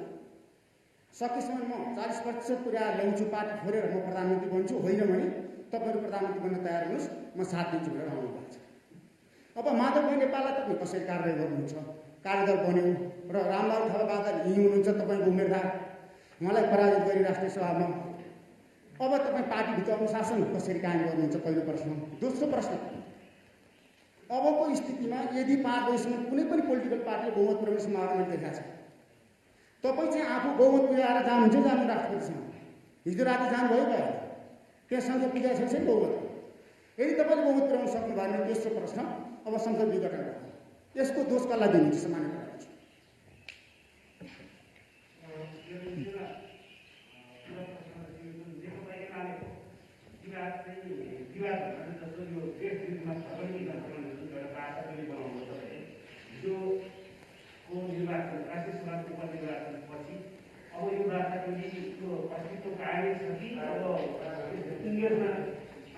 सकेसम्म म 40% पुर्याएर ल्याउँछु, पार्टी फोरेर म प्रधानमन्त्री बन्छु, होइन भने तपाईँहरू प्रधानमन्त्री बन्न तयार हुनुहोस्, म साथ दिन्छु भनेर आउनु भएको छ। अब माधव नेपाललाई तपाईँ कसरी कारवाही गर्नुहुन्छ? कार्यदल बन्यो र रामलाल थापाबादल यहीँ हुनुहुन्छ, तपाईँको उम्मेदवार, उहाँलाई पराजित गरी राष्ट्रिय सभामा। अब तपाईँ पार्टीभित्र अनुशासन कसरी कायम गर्नुहुन्छ? पहिलो प्रश्न। दोस्रो प्रश्न, अबको स्थितिमा यदि 5 बजेसम्म कुनै पनि पोलिटिकल पार्टीले बहुमत पुर्याउने सम्भावना देखाएको छ, तपाईँ चाहिँ आफू बहुमत पुर्याएर जानुहुन्छ जानु राष्ट्रपतिसँग? हिजो राति जानुभयो भयो, त्यहाँ संसद पुगेको छैन बहुमत। यदि तपाईँले बहुमत पुर्याउन सक्नु भयो भने तेस्रो प्रश्न, अब संसद विघटन गर्नु, यसको दोष कसलाई दिनुहुन्छ? सामान्य कुरा छ। राष्ट्रिय समाजको उपनिर्वाचनपछि अब यो राष्ट्रपतिको अस्तित्व कायमै छ कि अब इन्डियनमा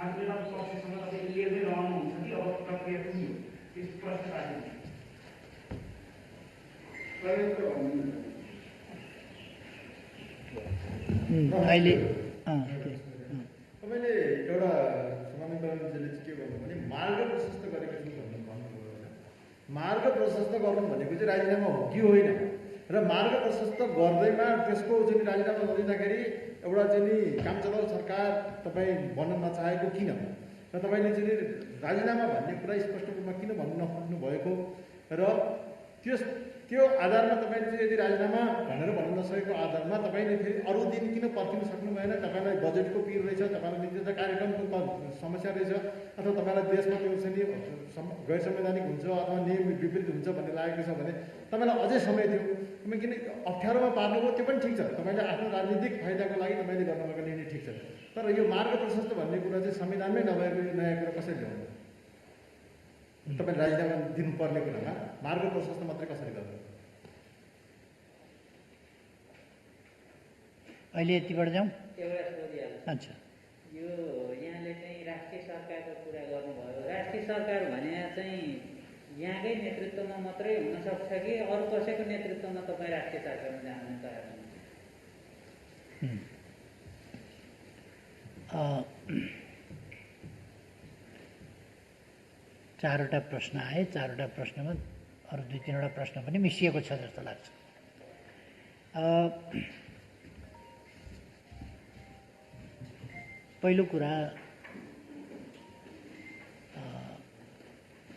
आफ्नै पक्षसँग तपाईँ इन्डियमै रहनुहुन्छ कि अब प्रक्रिया पनि हो? त्यस प्रश्न राख्नु अहिले तपाईँले एउटा समानीकरणले चाहिँ के गर्नु भने मार्ग प्रशस्त गरेको छु भन्नु भन्नुभयो होइन। मार्ग प्रशस्त गर्नु भनेको चाहिँ राजीनामा हो कि होइन, र मार्ग प्रशस्त गर्दैमा त्यसको चाहिँ राजीनामा गरिँदाखेरि एउटा चाहिँ नि काम चलाउ सरकार तपाईँ बन्न नचाहेको किन, र तपाईँले चाहिँ राजीनामा भन्ने कुरा स्पष्ट रूपमा किन भन्नु नखोज्नु भएको, र त्यस त्यो आधारमा तपाईँले चाहिँ यदि राजीनामा भनेर भन्न नसकेको आधारमा तपाईँले फेरि अरू दिन किन पर्खिन सक्नु भएन? तपाईँलाई बजेटको पिर रहेछ, तपाईँलाई नीति कार्यक्रमको समस्या रहेछ, अथवा तपाईँलाई देशमा त्यो चाहिँ गैर संवैधानिक हुन्छ अथवा नियम विपरीत हुन्छ भन्ने लागेको छ भने तपाईँलाई अझै समय थियो। तपाईँ किन अप्ठ्यारोमा पार्नुभयो त्यो पनि ठिक छ, तपाईँले आफ्नो राजनीतिक फाइदाको लागि तपाईँले गर्नुभएको निर्णय ठिक छ। तर यो मार्ग प्रशस्त भन्ने कुरा चाहिँ संविधानमै नभएको यो नयाँ कुरा कसरी ल्याउनु? तपाईँ राजीनामा दिनुपर्ने कुरामा मार्ग प्रशस्त मात्रै कसरी गर्नु? अहिले यतिबाट जाउँ। एउटा सोधिहाल्छु। अच्छा, यो यहाँले चाहिँ राष्ट्रिय सरकारको कुरा गर्नुभयो। राष्ट्रिय सरकार भने चाहिँ यहाँकै नेतृत्वमा मात्रै हुनसक्छ कि अरू कसैको नेतृत्वमा तपाईँ राष्ट्रिय सरकारमा जान तयार हुनुहुन्छ? चारवटा प्रश्न आए। चारवटा प्रश्नमा अरू 2-3वटा प्रश्न पनि मिसिएको छ जस्तो लाग्छ। पहिलो कुरा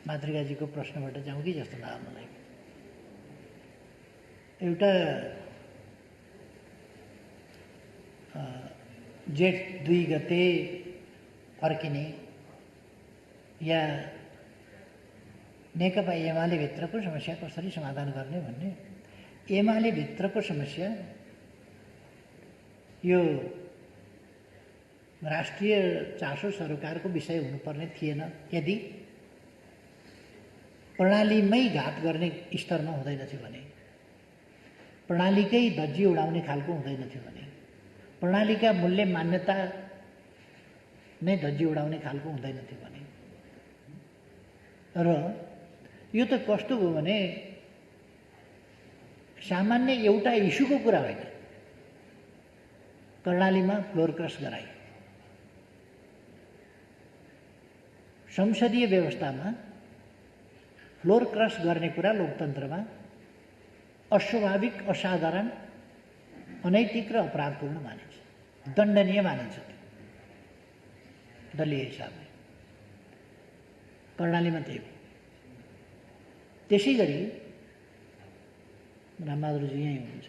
मातृकाजीको प्रश्नबाट जाउँ कि जस्तो लाग्यो मलाई। एउटा जेठ 2 गते फर्किने या नेकपा एमाले भित्रको समस्या कसरी समाधान गर्ने भन्ने, एमाले भित्रको समस्या यो राष्ट्रिय चासो सरकारको विषय हुनुपर्ने थिएन यदि प्रणालीमै घात गर्ने स्तरमा हुँदैनथ्यो भने, प्रणालीकै धज्जी उडाउने खालको हुँदैनथ्यो भने, प्रणालीका मूल्य मान्यता नै धज्जी उडाउने खालको हुँदैनथ्यो भने। र यो त कस्तो हो भने सामान्य एउटा इस्युको कुरा होइन। कर्णालीमा फ्लोर क्रस गराई, संसदीय व्यवस्थामा फ्लोर क्रस गर्ने कुरा लोकतन्त्रमा अस्वाभाविक, असाधारण, अनैतिक र अपराधपूर्ण मानिन्छ, दण्डनीय मानिन्छ दलीय हिसाबले। कर्णालीमा त्यही हो। त्यसै गरी रामबहादुरजी यहीँ हुनुहुन्छ,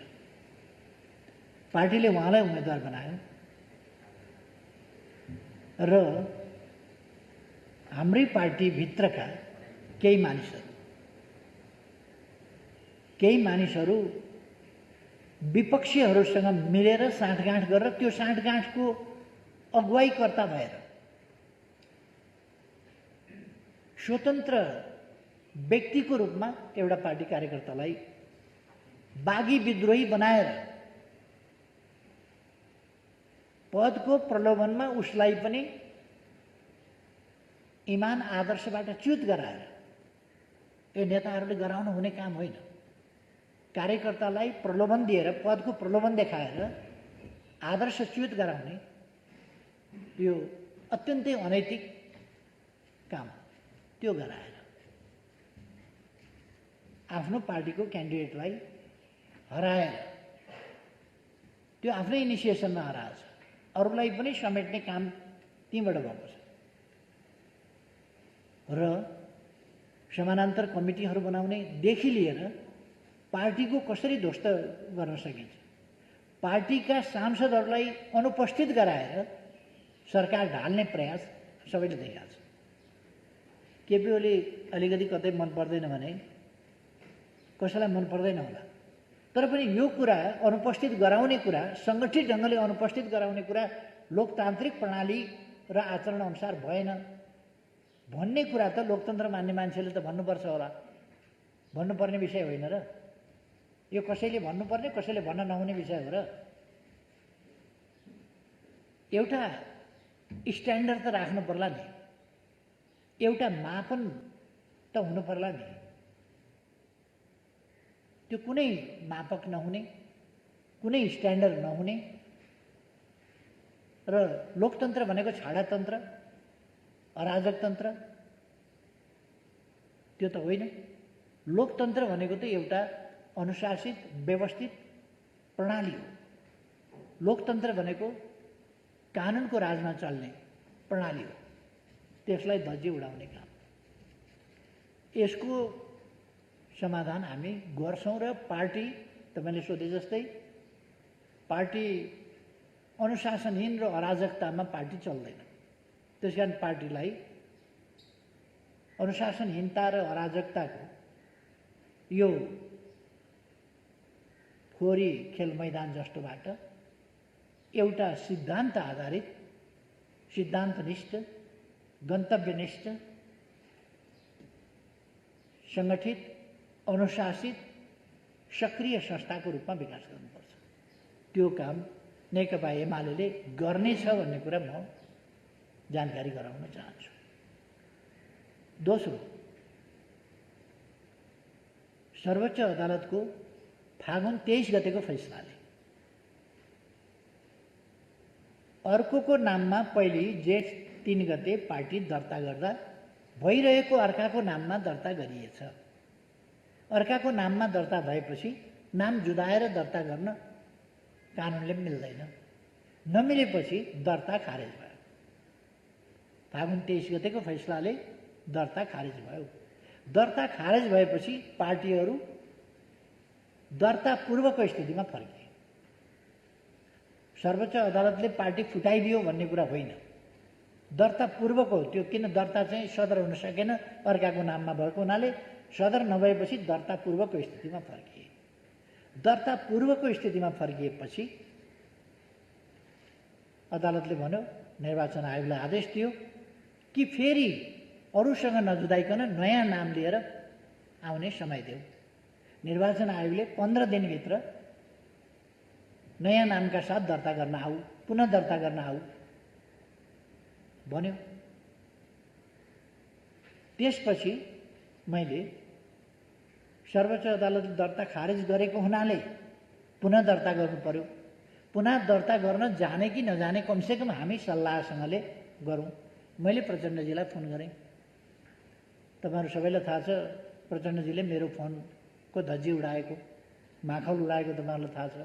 पार्टीले उहाँलाई उम्मेदवार बनायो र हाम्रै पार्टीभित्रका केही मानिसहरू विपक्षीहरूसँग मिलेर साँठगाँठ गरेर त्यो साँठगाँठको अगुवाईकर्ता भएर स्वतन्त्र व्यक्तिको रूपमा एउटा पार्टी कार्यकर्तालाई बागी विद्रोही बनाएर पदको प्रलोभनमा उसलाई पनि इमान आदर्शबाट च्युत गराएर, यो नेताहरूले गराउनु हुने काम होइन। कार्यकर्तालाई प्रलोभन दिएर, पदको प्रलोभन देखाएर आदर्श च्युत गराउने यो अत्यन्तै अनैतिक काम, त्यो गराएर आफ्नो पार्टीको क्यान्डिडेटलाई हराएर त्यो आफ्नै इनिसिएसनमा हराएछ, अरूलाई पनि समेट्ने काम त्यहीँबाट भएको छ। र समानान्तर कमिटीहरू बनाउनेदेखि लिएर पार्टीको कसरी ध्वस्त गर्न सकिन्छ, पार्टीका सांसदहरूलाई अनुपस्थित गराएर सरकार ढाल्ने प्रयास सबैले देखाएको छ। केपी ओली अलिकति कतै मन पर्दैन भने कसैलाई मन पर्दैन होला, तर पनि यो कुरा अनुपस्थित गराउने कुरा, सङ्गठित ढङ्गले अनुपस्थित गराउने कुरा लोकतान्त्रिक प्रणाली र आचरण अनुसार भएन भन्ने कुरा त लोकतन्त्र मान्ने मान्छेले त भन्नुपर्छ होला। भन्नुपर्ने विषय होइन र यो? कसैले भन्नुपर्ने, कसैले भन्न नहुने विषय हो र? एउटा स्ट्यान्डर्ड त राख्नु पर्ला नि, एउटा मापन त हुनु पर्ला नि। त्यो कुनै मापक नहुने, कुनै स्ट्यान्डर्ड नहुने र लोकतन्त्र भनेको छाडातन्त्र, अराजकतन्त्र त्यो त होइन। लोकतन्त्र भनेको त एउटा अनुशासित, व्यवस्थित प्रणाली हो। लोकतन्त्र भनेको कानुनको राजमा चल्ने प्रणाली हो। त्यसलाई धज्जी उडाउने काम, यसको समाधान हामी गर्छौँ र पार्टी तपाईँले सोधे जस्तै पार्टी अनुशासनहीन र अराजकतामा पार्टी चल्दैन। त्यस कारण पार्टीलाई अनुशासनहीनता र अराजकताको यो फोहोरी खेल मैदान जस्तोबाट एउटा सिद्धान्त आधारित, सिद्धान्तनिष्ठ, गन्तव्यनिष्ठ, सङ्गठित, अनुशासित, सक्रिय संस्थाको रूपमा विकास गर्नुपर्छ। त्यो काम नेकपा एमाले गर्नेछ भन्ने कुरा म जानकारी गराउन चाहन्छु। दोस्रो, सर्वोच्च अदालतको फागुन 23 गतेको फैसलाले अर्कोको नाममा पहिले जेठ 3 गते पार्टी दर्ता गर्दा भइरहेको अर्काको नाममा दर्ता गरिएछ। अर्काको नाममा दर्ता भएपछि नाम जुदाएर दर्ता गर्न कानुनले मिल्दैन। नमिलेपछि दर्ता खारेज भयो। फागुन 23 गतेको फैसलाले दर्ता खारेज भयो। दर्ता खारेज भएपछि पार्टीहरू दर्ता पूर्वको स्थितिमा फर्किए। सर्वोच्च अदालतले पार्टी फुटाइदियो भन्ने कुरा होइन, दर्ता पूर्वको त्यो। किन दर्ता चाहिँ सदर हुन सकेन, अर्काको नाममा भएको हुनाले सदर नभएपछि दर्ता पूर्वको स्थितिमा फर्किए। दर्ता पूर्वको स्थितिमा फर्किएपछि अदालतले भन्यो, निर्वाचन आयोगलाई आदेश दियो कि फेरि अरूसँग नजुदाइकन नयाँ नाम लिएर आउने समय देऊ। निर्वाचन आयोगले 15 दिनभित्र नयाँ नामका साथ दर्ता गर्न आऊ, पुनः दर्ता गर्न आऊ भन्यो। त्यसपछि मैले सर्वोच्च अदालतले दर्ता खारेज गरेको हुनाले पुनः दर्ता गर्नु पर्यो। पुनः दर्ता गर्न जाने कि नजाने कमसेकम हामी सल्लाहसँगले गरौँ। मैले प्रचण्डजीलाई फोन गरेँ। तपाईँहरू सबैलाई थाहा छ, प्रचण्डजीले मेरो फोनको धज्जी उडाएको, माखौल उडाएको तपाईँहरूलाई थाहा छ।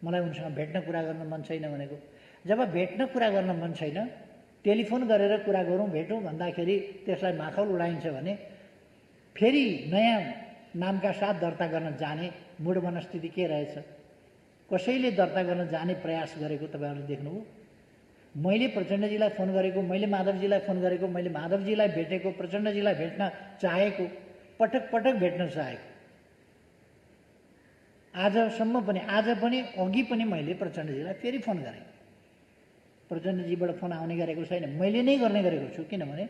मलाई उनसँग भेट्न कुरा गर्न मन छैन भनेको। जब भेट्न कुरा गर्न मन छैन, टेलिफोन गरेर कुरा गरौँ, भेटौँ भन्दाखेरि त्यसलाई माखौल उडाइन्छ भने फेरि नयाँ नामका साथ दर्ता गर्न जाने मूढ मनस्थिति के रहेछ? कसैले दर्ता गर्न जाने प्रयास गरेको तपाईँहरूले देख्नुभयो? मैले प्रचण्डजीलाई फोन गरेको, मैले माधवजीलाई फोन गरेको, मैले माधवजीलाई भेटेको, प्रचण्डजीलाई भेट्न चाहेको, पटक पटक भेट्न चाहेको। आजसम्म पनि, आज पनि, अघि पनि मैले प्रचण्डजीलाई फेरि फोन गरेँ। प्रचण्डजीबाट फोन आउने गरेको छैन, मैले नै गर्ने गरेको छु। किनभने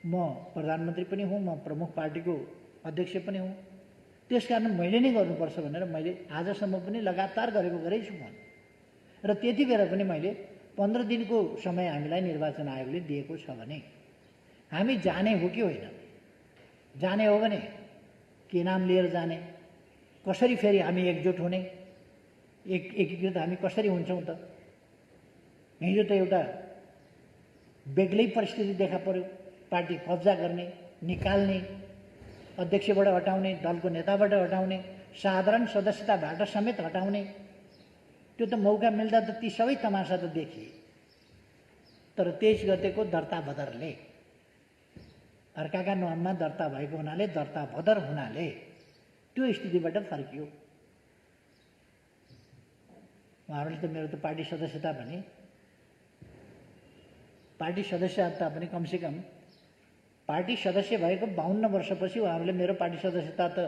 म प्रधानमन्त्री पनि हुँ, म प्रमुख पार्टीको अध्यक्ष पनि हुँ। त्यसकारण मैले नै गर्नुपर्छ भनेर मैले आजसम्म पनि लगातार गरेकै छु फोन। र त्यति बेला पनि मैले 15 दिनको समय हामीलाई निर्वाचन आयोगले दिएको छ भने हामी जाने हो कि होइन? जाने हो भने के नाम लिएर जाने? कसरी फेरि हामी एकजुट हुने? एकीकृत हामी कसरी हुन्छौँ त? हिजो त एउटा बेग्लै परिस्थिति देखा पर्यो। पार्टी कब्जा गर्ने, निकाल्ने, अध्यक्षबाट हटाउने, दलको नेताबाट हटाउने, साधारण सदस्यताबाट समेत हटाउने। त्यो त मौका मिल्दा त ती सबै तमासा त देखिए। तर 23 गतेको दर्ता बदरले, अर्काका नाममा दर्ता भएको हुनाले, दर्ता बदर हुनाले त्यो स्थितिबाट फर्कियो। उहाँहरूले त मेरो त पार्टी सदस्यता भने, पार्टी सदस्यता पनि कमसेकम पार्टी सदस्य भएको 52 वर्षपछि उहाँहरूले मेरो पार्टी सदस्यता त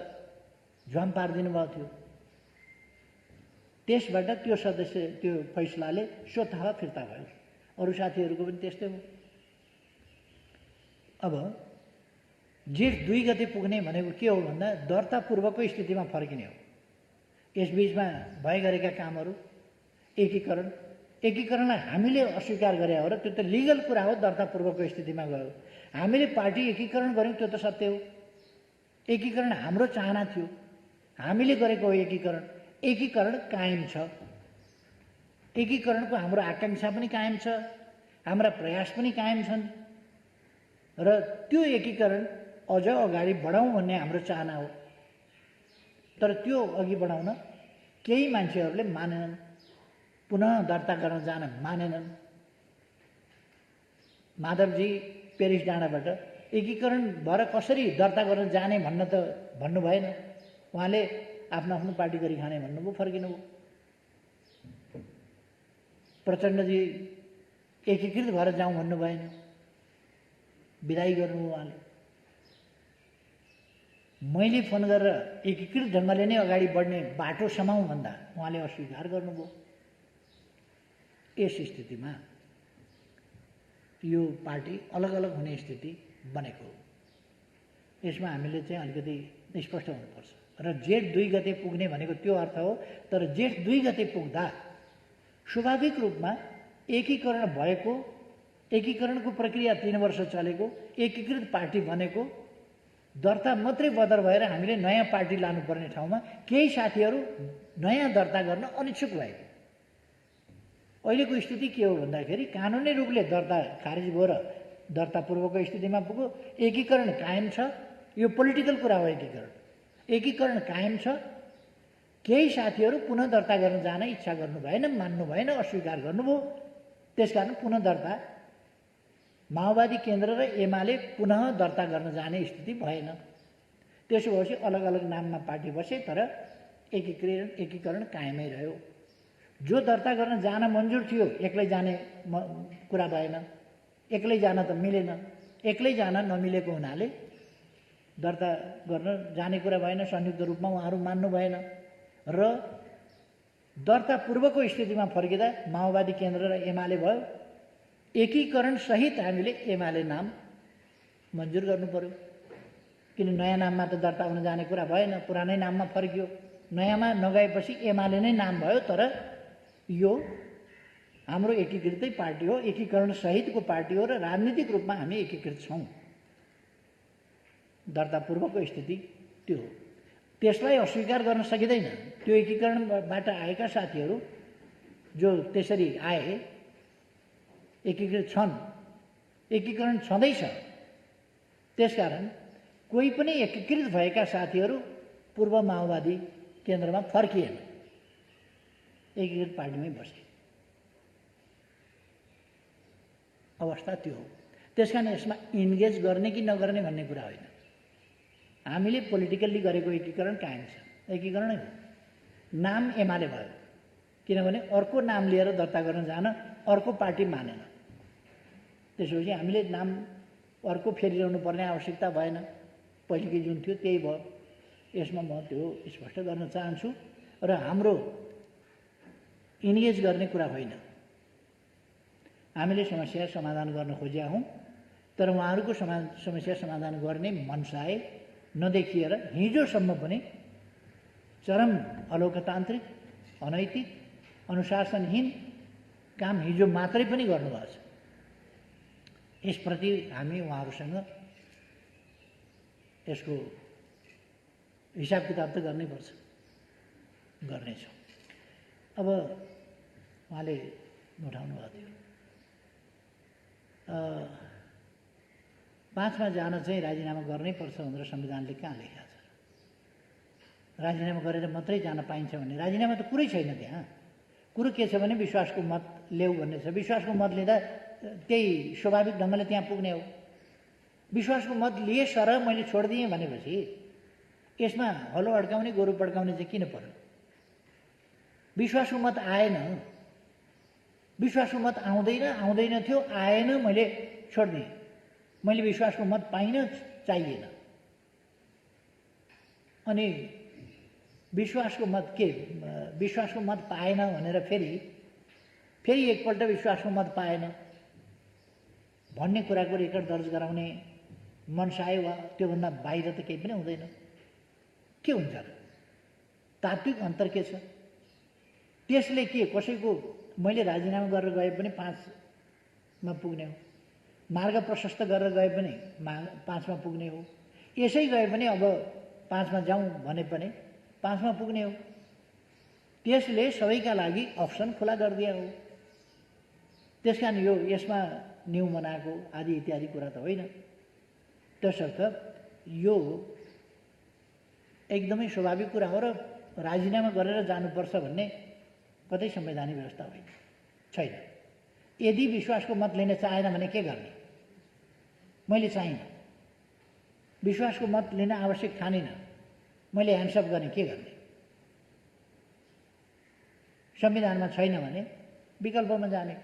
झ्वाम पारिदिनु भएको थियो। त्यसबाट त्यो फैसलाले स्वतः फिर्ता भयो। अरू साथीहरूको पनि त्यस्तै हो। अब जेठ 2 गते पुग्ने भनेको के हो भन्दा दर्ता पूर्वको स्थितिमा फर्किने हो। यसबीचमा भए गरेका कामहरू एकीकरणलाई हामीले अस्वीकार गरे हो र त्यो त लिगल कुरा हो। दर्ता पूर्वको स्थितिमा गयो। हामीले पार्टी एकीकरण गऱ्यौँ, त्यो त सत्य हो। एकीकरण हाम्रो चाहना थियो, हामीले गरेको हो एकीकरण। एकीकरण कायम छ। एकीकरणको हाम्रो आकाङ्क्षा पनि कायम छ, हाम्रा प्रयास पनि कायम छन् र त्यो एकीकरण अझ अगाडि बढाउँ भन्ने हाम्रो चाहना हो। तर त्यो अघि बढाउन केही मान्छेहरूले मानेनन्, पुनः दर्ता गर्न जान मानेनन्। माधवजी पेरिस डाँडाबाट एकीकरण भएर कसरी दर्ता गर्न जाने भन्नु भएन। उहाँले आफ्नो आफ्नो पार्टी गरी खाने भन्नुभयो, फर्किनुभयो। प्रचण्डजी एकीकृत भएर जाउँ भन्नु भएन, विदाई गर्नुभयो उहाँले। मैले फोन गरेर एकीकृत ढङ्गले नै अगाडि बढ्ने बाटो समाउँ भन्दा उहाँले अस्वीकार गर्नुभयो। यस स्थितिमा यो पार्टी अलग अलग हुने स्थिति बनेको हो। यसमा हामीले चाहिँ अलिकति स्पष्ट हुनुपर्छ। र जेठ 2 गते पुग्ने भनेको त्यो अर्थ हो। तर जेठ 2 गते पुग्दा स्वाभाविक रूपमा एकीकरण भएको, एकीकरणको प्रक्रिया 3 वर्ष चलेको, एकीकृत पार्टी बनेको, दर्ता मात्रै बदर भएर हामीले नयाँ पार्टी लानुपर्ने ठाउँमा केही साथीहरू नयाँ दर्ता गर्न अनिच्छुक भएको। अहिलेको स्थिति के हो भन्दाखेरि कानुनी रूपले दर्ता खारिज भयो र दर्ता पूर्वको स्थितिमा पुग्यो। एकीकरण कायम छ। यो पोलिटिकल कुरा हो। एकीकरण कायम छ। केही साथीहरू पुनः दर्ता गर्न जान इच्छा गर्नु भएन, मान्नु भएन, अस्वीकार गर्नुभयो। त्यसकारण पुनः दर्ता माओवादी केन्द्र र एमाले पुनः दर्ता गर्न जाने स्थिति भएन। त्यसो भएपछि अलग अलग नाममा पार्टी बसे, तर एकीकरण कायमै रह्यो। जो दर्ता गर्न जान मन्जुर थियो एक्लै जाने कुरा भएन। एक्लै जान त मिलेन। एक्लै जान नमिलेको हुनाले दर्ता गर्न जाने कुरा भएन। संयुक्त रूपमा उहाँहरू मान्नु भएन र दर्ता पूर्वको स्थितिमा फर्किँदा माओवादी केन्द्र र एमाले भयो। एकीकरण सहित हामीले एमाले नाम मन्जुर गर्नु पर्यो। किन नयाँ नाममा त दर्ता हुन जाने कुरा भएन, पुरानै नाममा फर्कियो। नयाँमा नगएपछि एमाले नै नाम भयो। तर यो हाम्रो एकीकृतै पार्टी हो, एकीकरण सहितको पार्टी हो र राजनीतिक रूपमा हामी एकीकृत छौँ। दर्ता पूर्वको स्थिति त्यो हो। त्यसलाई अस्वीकार गर्न सकिँदैन। त्यो एकीकरणबाट आएका साथीहरू जो त्यसरी आए, एकीकृत छन्, एकीकरण छँदैछ। त्यसकारण कोही पनि एकीकृत भएका साथीहरू पूर्व माओवादी केन्द्रमा फर्किएन, एकीकृत पार्टीमै बसे। अवस्था त्यो हो। त्यसकारण यसमा इन्गेज गर्ने कि नगर्ने भन्ने कुरा होइन। हामीले पोलिटिकल्ली गरेको एकीकरण कायम छ, एकीकरणै हो। नाम एमाले भयो, किनभने अर्को नाम लिएर दर्ता गर्न जान अर्को पार्टी मानेन। त्यसपछि हामीले नाम अर्को फेरिरहनु पर्ने आवश्यकता भएन। पहिलेकै जुन थियो त्यही भयो। यसमा म त्यो स्पष्ट गर्न चाहन्छु। र हाम्रो इन्गेज गर्ने कुरा होइन। हामीले समस्या समाधान गर्न खोजेका हौँ, तर उहाँहरूको समस्या समाधान गर्ने मनसाय नदेखिएर हिजोसम्म पनि चरम अलोकतान्त्रिक, अनैतिक, अनुशासनहीन काम हिजो मात्रै पनि गर्नुभएको छ। यसप्रति हामी उहाँहरूसँग यसको हिसाब किताब त गर्नैपर्छ, गर्नेछौँ। अब उहाँले उठाउनु भएको थियो 5 मा जान चाहिँ राजीनामा गर्नै पर्छ भनेर संविधानले कहाँ लेखेको छ? राजीनामा गरेर मात्रै जान पाइन्छ भन्ने राजीनामा त कुरै छैन त्यहाँ। कुरो के छ भने विश्वासको मत ल्याऊ भन्ने छ। विश्वासको मत लिँदा त्यही स्वाभाविक ढङ्गले त्यहाँ पुग्ने हो। विश्वासको मत लिए सर मैले छोडिदिएँ भनेपछि यसमा हलो अड्काउने गोरु पड्काउने चाहिँ किन पर्यो? विश्वासको मत आएन, विश्वासको मत आउँदैन थियो, आएन, मैले छोडिदिएँ। मैले विश्वासको मत पाइनँ, चाहिएन। अनि विश्वासको मत के, विश्वासको मत पाएन भनेर फेरि एकपल्ट विश्वासको मत पाएन भन्ने कुराको रेकर्ड दर्ज गराउने मनसाय वा त्योभन्दा बाहिर त केही पनि हुँदैन। के हुन्छ र? तात्विक अन्तर के छ? त्यसले के कसैको मैले राजीनामा गरेर गए पनि 5 मा पुग्ने हो, मार्ग प्रशस्त गरेर गए पनि 5 मा पुग्ने हो, यसै गए पनि अब 5 मा जाउँ भने पनि 5 मा पुग्ने हो। त्यसले सबैका लागि अप्सन खुला गरिदिया हो। त्यसकारण यो यसमा न्यू बनाएको आदि इत्यादि कुरा त होइन। त्यसर्थ यो एकदमै स्वाभाविक कुरा हो र राजीनामा गरेर जानुपर्छ भन्ने कतै संवैधानिक व्यवस्था होइन, छैन। यदि विश्वासको मत लिन चाहेन भने के गर्ने? मैले चाहिनँ, विश्वासको मत लिन आवश्यक ठानिनँ, मैले ह्यान्डसअप गरेँ, के गर्ने? संविधानमा छैन भने विकल्पमा जाने।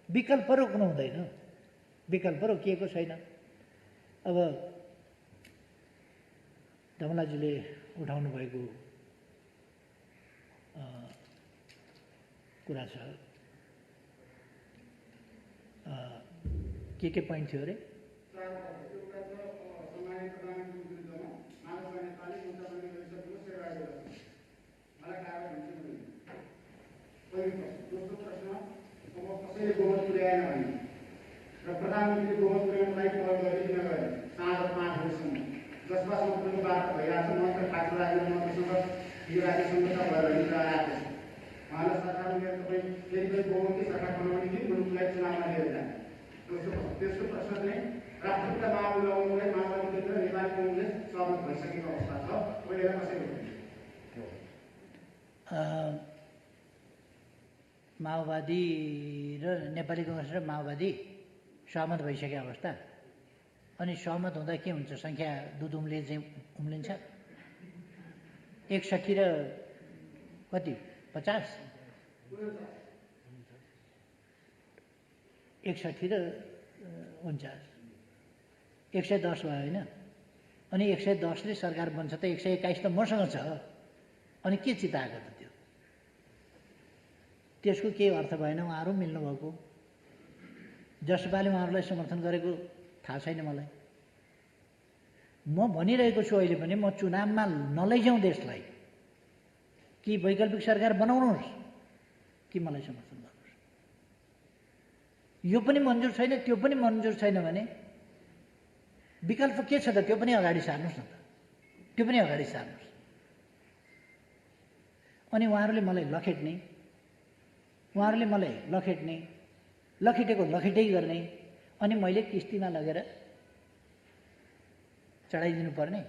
विकल्प रोक्नु हुँदैन, विकल्प रोकिएको छैन। अब धमलाजीले उठाउनु भएको कुरा छ, के पोइन्ट थियो अरे? दोस्रो प्रश्न, अब कसैले गोमत पुर्याएन भने र प्रधानमन्त्रीले गोमत पुर्याउनलाई पहल गरे किन गरे? साँझ 5 बजीसम्म जसमा सम्पूर्ण वार्ता भइरहेको छ। मन्त्र ठाकुर राज्य मन्त्रीसँग यो राज्य सम्झौता भएर हिँडेर आएको छ। उहाँलाई सरकारमा लिएर तपाईँ फेरि गोमती सरकार बनाउने कि मुलुकलाई चुनावमा लिएर जाने? तेस्रो प्रश्न चाहिँ राष्ट्रपिता महामुलाई माओवादी केन्द्र नेपाली कङ्ग्रेस सहमत भइसकेको अवस्था छ, अहिले कसरी हुन्छ? माओवादी र नेपाली कङ्ग्रेस र माओवादी सहमत भइसकेको अवस्था। अनि सहमत हुँदा के हुन्छ? सङ्ख्या दुध उम्लिन्छ। 61 र कति 50, 61 र 49, 110 भयो होइन? अनि 110ले सरकार बन्छ त 121 त मसँग छ। अनि के चिताएको त? त्यसको केही अर्थ भएन। उहाँहरू मिल्नुभएको, जसपाले उहाँहरूलाई समर्थन गरेको थाहा छैन मलाई। म भनिरहेको छु अहिले पनि, म चुनावमा नलैजाउँ देशलाई, कि वैकल्पिक सरकार बनाउनुहोस् कि मलाई समर्थन गर्नुहोस्। यो पनि मन्जुर छैन, त्यो पनि मन्जुर छैन भने विकल्प के छ त? त्यो पनि अगाडि सार्नुहोस् न त, त्यो पनि अगाडि सार्नुहोस्। अनि उहाँहरूले मलाई लखेट्ने, उहाँहरूले मलाई लखेट्ने, लखेटेको लखेटै गर्ने, अनि मैले किस्तीमा लगेर चढाइदिनु पर्ने।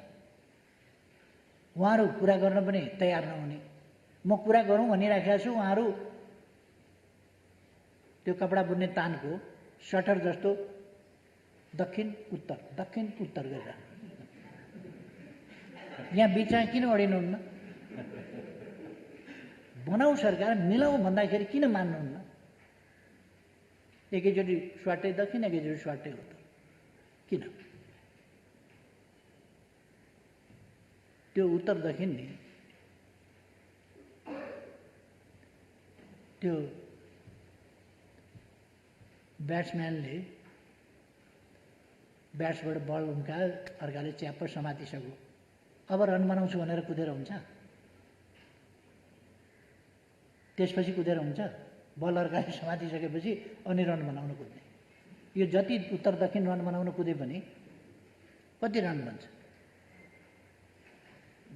उहाँहरू कुरा गर्न पनि तयार नहुने। म कुरा गरौँ भनिराखेको छु, उहाँहरू त्यो कपडा बुन्ने तानको सटर जस्तो दक्षिण उत्तर गरेर यहाँ बिचमा किन अडिनुहुन्न? बनाऊ सरकार, मिलाऊ भन्दाखेरि किन मान्नुहुन्न? एकैचोटि स्वाटै दक्षिण, एकैचोटि स्वाटै उत्तर, किन? त्यो उत्तर दक्षिण नि त्यो ब्याट्सम्यानले ब्याट्सबाट बल उम्कायो, अर्काले च्याप्प समातिसक्यो, अब रन बनाउँछु भनेर कुदेर हुन्छ? त्यसपछि कुदेर हुन्छ? बल अर्काले समातिसकेपछि अनि रन बनाउन कुद्ने। यो जति उत्तर दक्षिण रन बनाउन कुदे पनि कति रन बन्छ?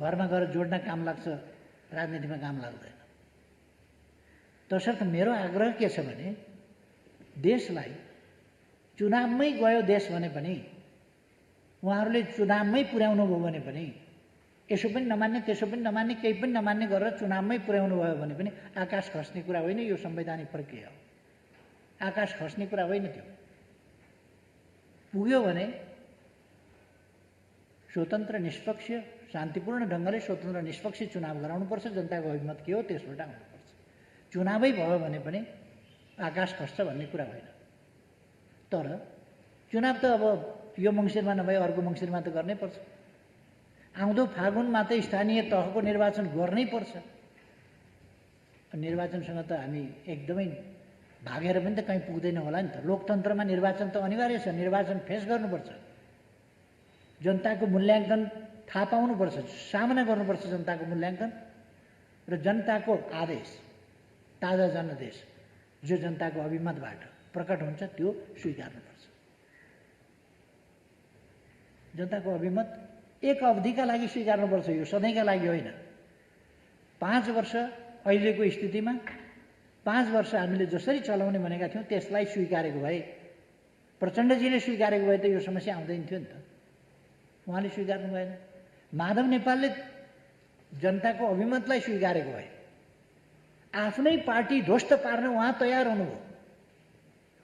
घरमा गएर जोड्न काम लाग्छ, राजनीतिमा काम लाग्दैन। तसर्थ मेरो आग्रह के छ भने, देशलाई चुनावमै गयो देश भने पनि, उहाँहरूले चुनावमै पुर्याउनु भयो भने पनि, यसो पनि नमान्ने त्यसो पनि नमान्ने केही पनि नमान्ने गरेर चुनावमै पुर्याउनु भयो भने पनि आकाश खस्ने कुरा होइन। यो संवैधानिक प्रक्रिया हो, आकाश खस्ने कुरा होइन। त्यो पुग्यो भने स्वतन्त्र निष्पक्ष शान्तिपूर्ण ढङ्गले स्वतन्त्र निष्पक्ष चुनाव गराउनुपर्छ। जनताको अभिमत के हो त्यसबाट आउनुपर्छ। चुनावै भयो भने पनि आकाश खस्छ भन्ने कुरा होइन। तर चुनाव त अब यो मङ्सिरमा नभए अर्को मङ्सिरमा त गर्नै पर्छ। आउँदो फागुनमा त स्थानीय तहको निर्वाचन गर्नै पर्छ। निर्वाचनसँग त हामी एकदमै भागेर पनि त कहीँ पुग्दैन होला नि त। लोकतन्त्रमा निर्वाचन त अनिवार्य छ। निर्वाचन फेस गर्नुपर्छ, जनताको मूल्याङ्कन थाहा पाउनुपर्छ, सामना गर्नुपर्छ जनताको मूल्याङ्कन र जनताको आदेश, ताजा जनादेश जो जनताको अभिमतबाट प्रकट हुन्छ त्यो स्वीकार्नुपर्छ। जनताको अभिमत एक अवधिका लागि स्वीकार्नुपर्छ, यो सधैँका लागि होइन। 5 वर्ष अहिलेको स्थितिमा 5 वर्ष हामीले जसरी चलाउने भनेका थियौँ त्यसलाई स्वीकारेको भए, प्रचण्डजीले स्वीकारेको भए त यो समस्या आउँदैन थियो नि त। उहाँले स्वीकार्नु भएन। माधव नेपालले जनताको अभिमतलाई स्वीकारेको भए, आफ्नै पार्टी ध्वस्त पार्न उहाँ तयार हुनुभयो।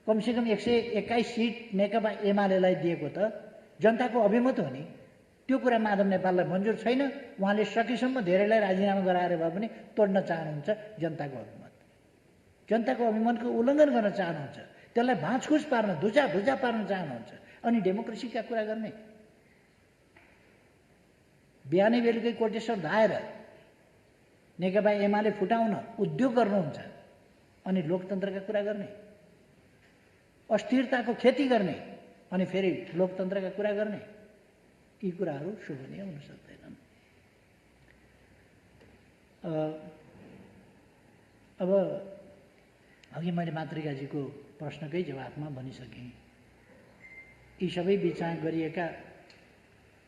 कमसेकम 121 सिट नेकपा एमालेलाई दिएको त जनताको अभिमत हो नि। त्यो कुरा माधव नेपाललाई मन्जुर छैन। उहाँले सकेसम्म धेरैलाई राजीनामा गराएर भए पनि तोड्न चाहनुहुन्छ जनताको अभिमत। जनताको अभिमतको उल्लङ्घन गर्न चाहनुहुन्छ, त्यसलाई भाँचखुस पार्न, धुजा पार्न चाहनुहुन्छ। अनि डेमोक्रेसीका कुरा गर्ने, बिहानै बेलुकै कोटेश्वर धाएर नेकपा एमाले फुटाउन उद्योग गर्नुहुन्छ, अनि लोकतन्त्रका कुरा गर्ने, अस्थिरताको खेती गर्ने, अनि फेरि लोकतन्त्रका कुरा गर्ने, यी कुराहरू शोभनीय हुन सक्दैनन्। अब अघि मैले मातृकाजीको प्रश्नकै जवाफमा भनिसकेँ, यी सबै बिचमा गरिएका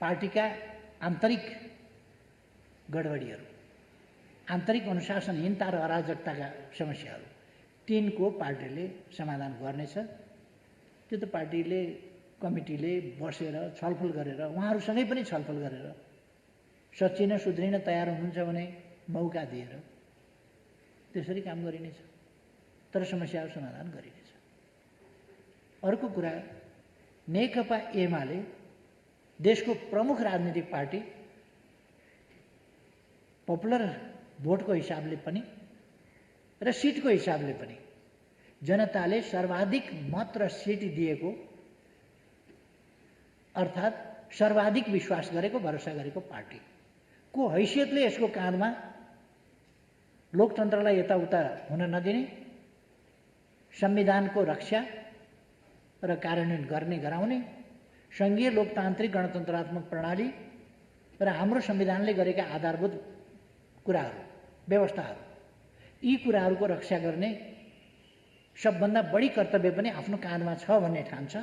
पार्टीका आन्तरिक गडबडीहरू, आन्तरिक अनुशासनहीनता र अराजकताका समस्याहरू, तिनको पार्टीले समाधान गर्नेछ। त्यो त पार्टीले, कमिटीले बसेर छलफल गरेर, उहाँहरूसँगै पनि छलफल गरेर सच्चिन सुध्रिन तयार हुनुहुन्छ भने मौका दिएर त्यसरी काम गरिनेछ, तर समस्याहरू समाधान गरिनेछ। अर्को कुरा, नेकपा एमाले देशको प्रमुख राजनीतिक पार्टी, पपुलर भोटको हिसाबले पनि र सिटको हिसाबले पनि जनताले सर्वाधिक मत र सिट दिएको, अर्थात् सर्वाधिक विश्वास गरेको, भरोसा गरेको पार्टीको हैसियतले यसको काँधमा लोकतन्त्रलाई यताउता हुन नदिने, संविधानको रक्षा र कार्यान्वयन गर्ने गराउने, सङ्घीय लोकतान्त्रिक गणतन्त्रात्मक प्रणाली र हाम्रो संविधानले गरेका आधारभूत कुराहरू, व्यवस्थाहरू, यी कुराहरूको रक्षा गर्ने सबभन्दा बढी कर्तव्य पनि आफ्नो काँधमा छ भन्ने ठान्छ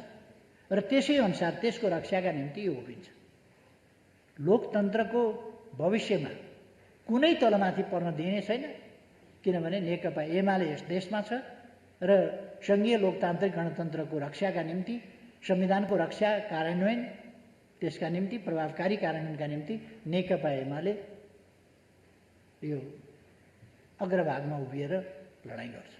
र त्यसै अनुसार त्यसको रक्षाका निम्ति यो उभिन्छ। लोकतन्त्रको भविष्यमा कुनै तलमाथि पर्न दिने छैन, किनभने नेकपा एमाले यस देशमा छ र सङ्घीय लोकतान्त्रिक गणतन्त्रको रक्षाका निम्ति, संविधानको रक्षा, कार्यान्वयन, त्यसका निम्ति, प्रभावकारी कार्यान्वयनका निम्ति नेकपा एमाले यो अग्रभागमा उभिएर लडाइँ गर्छ।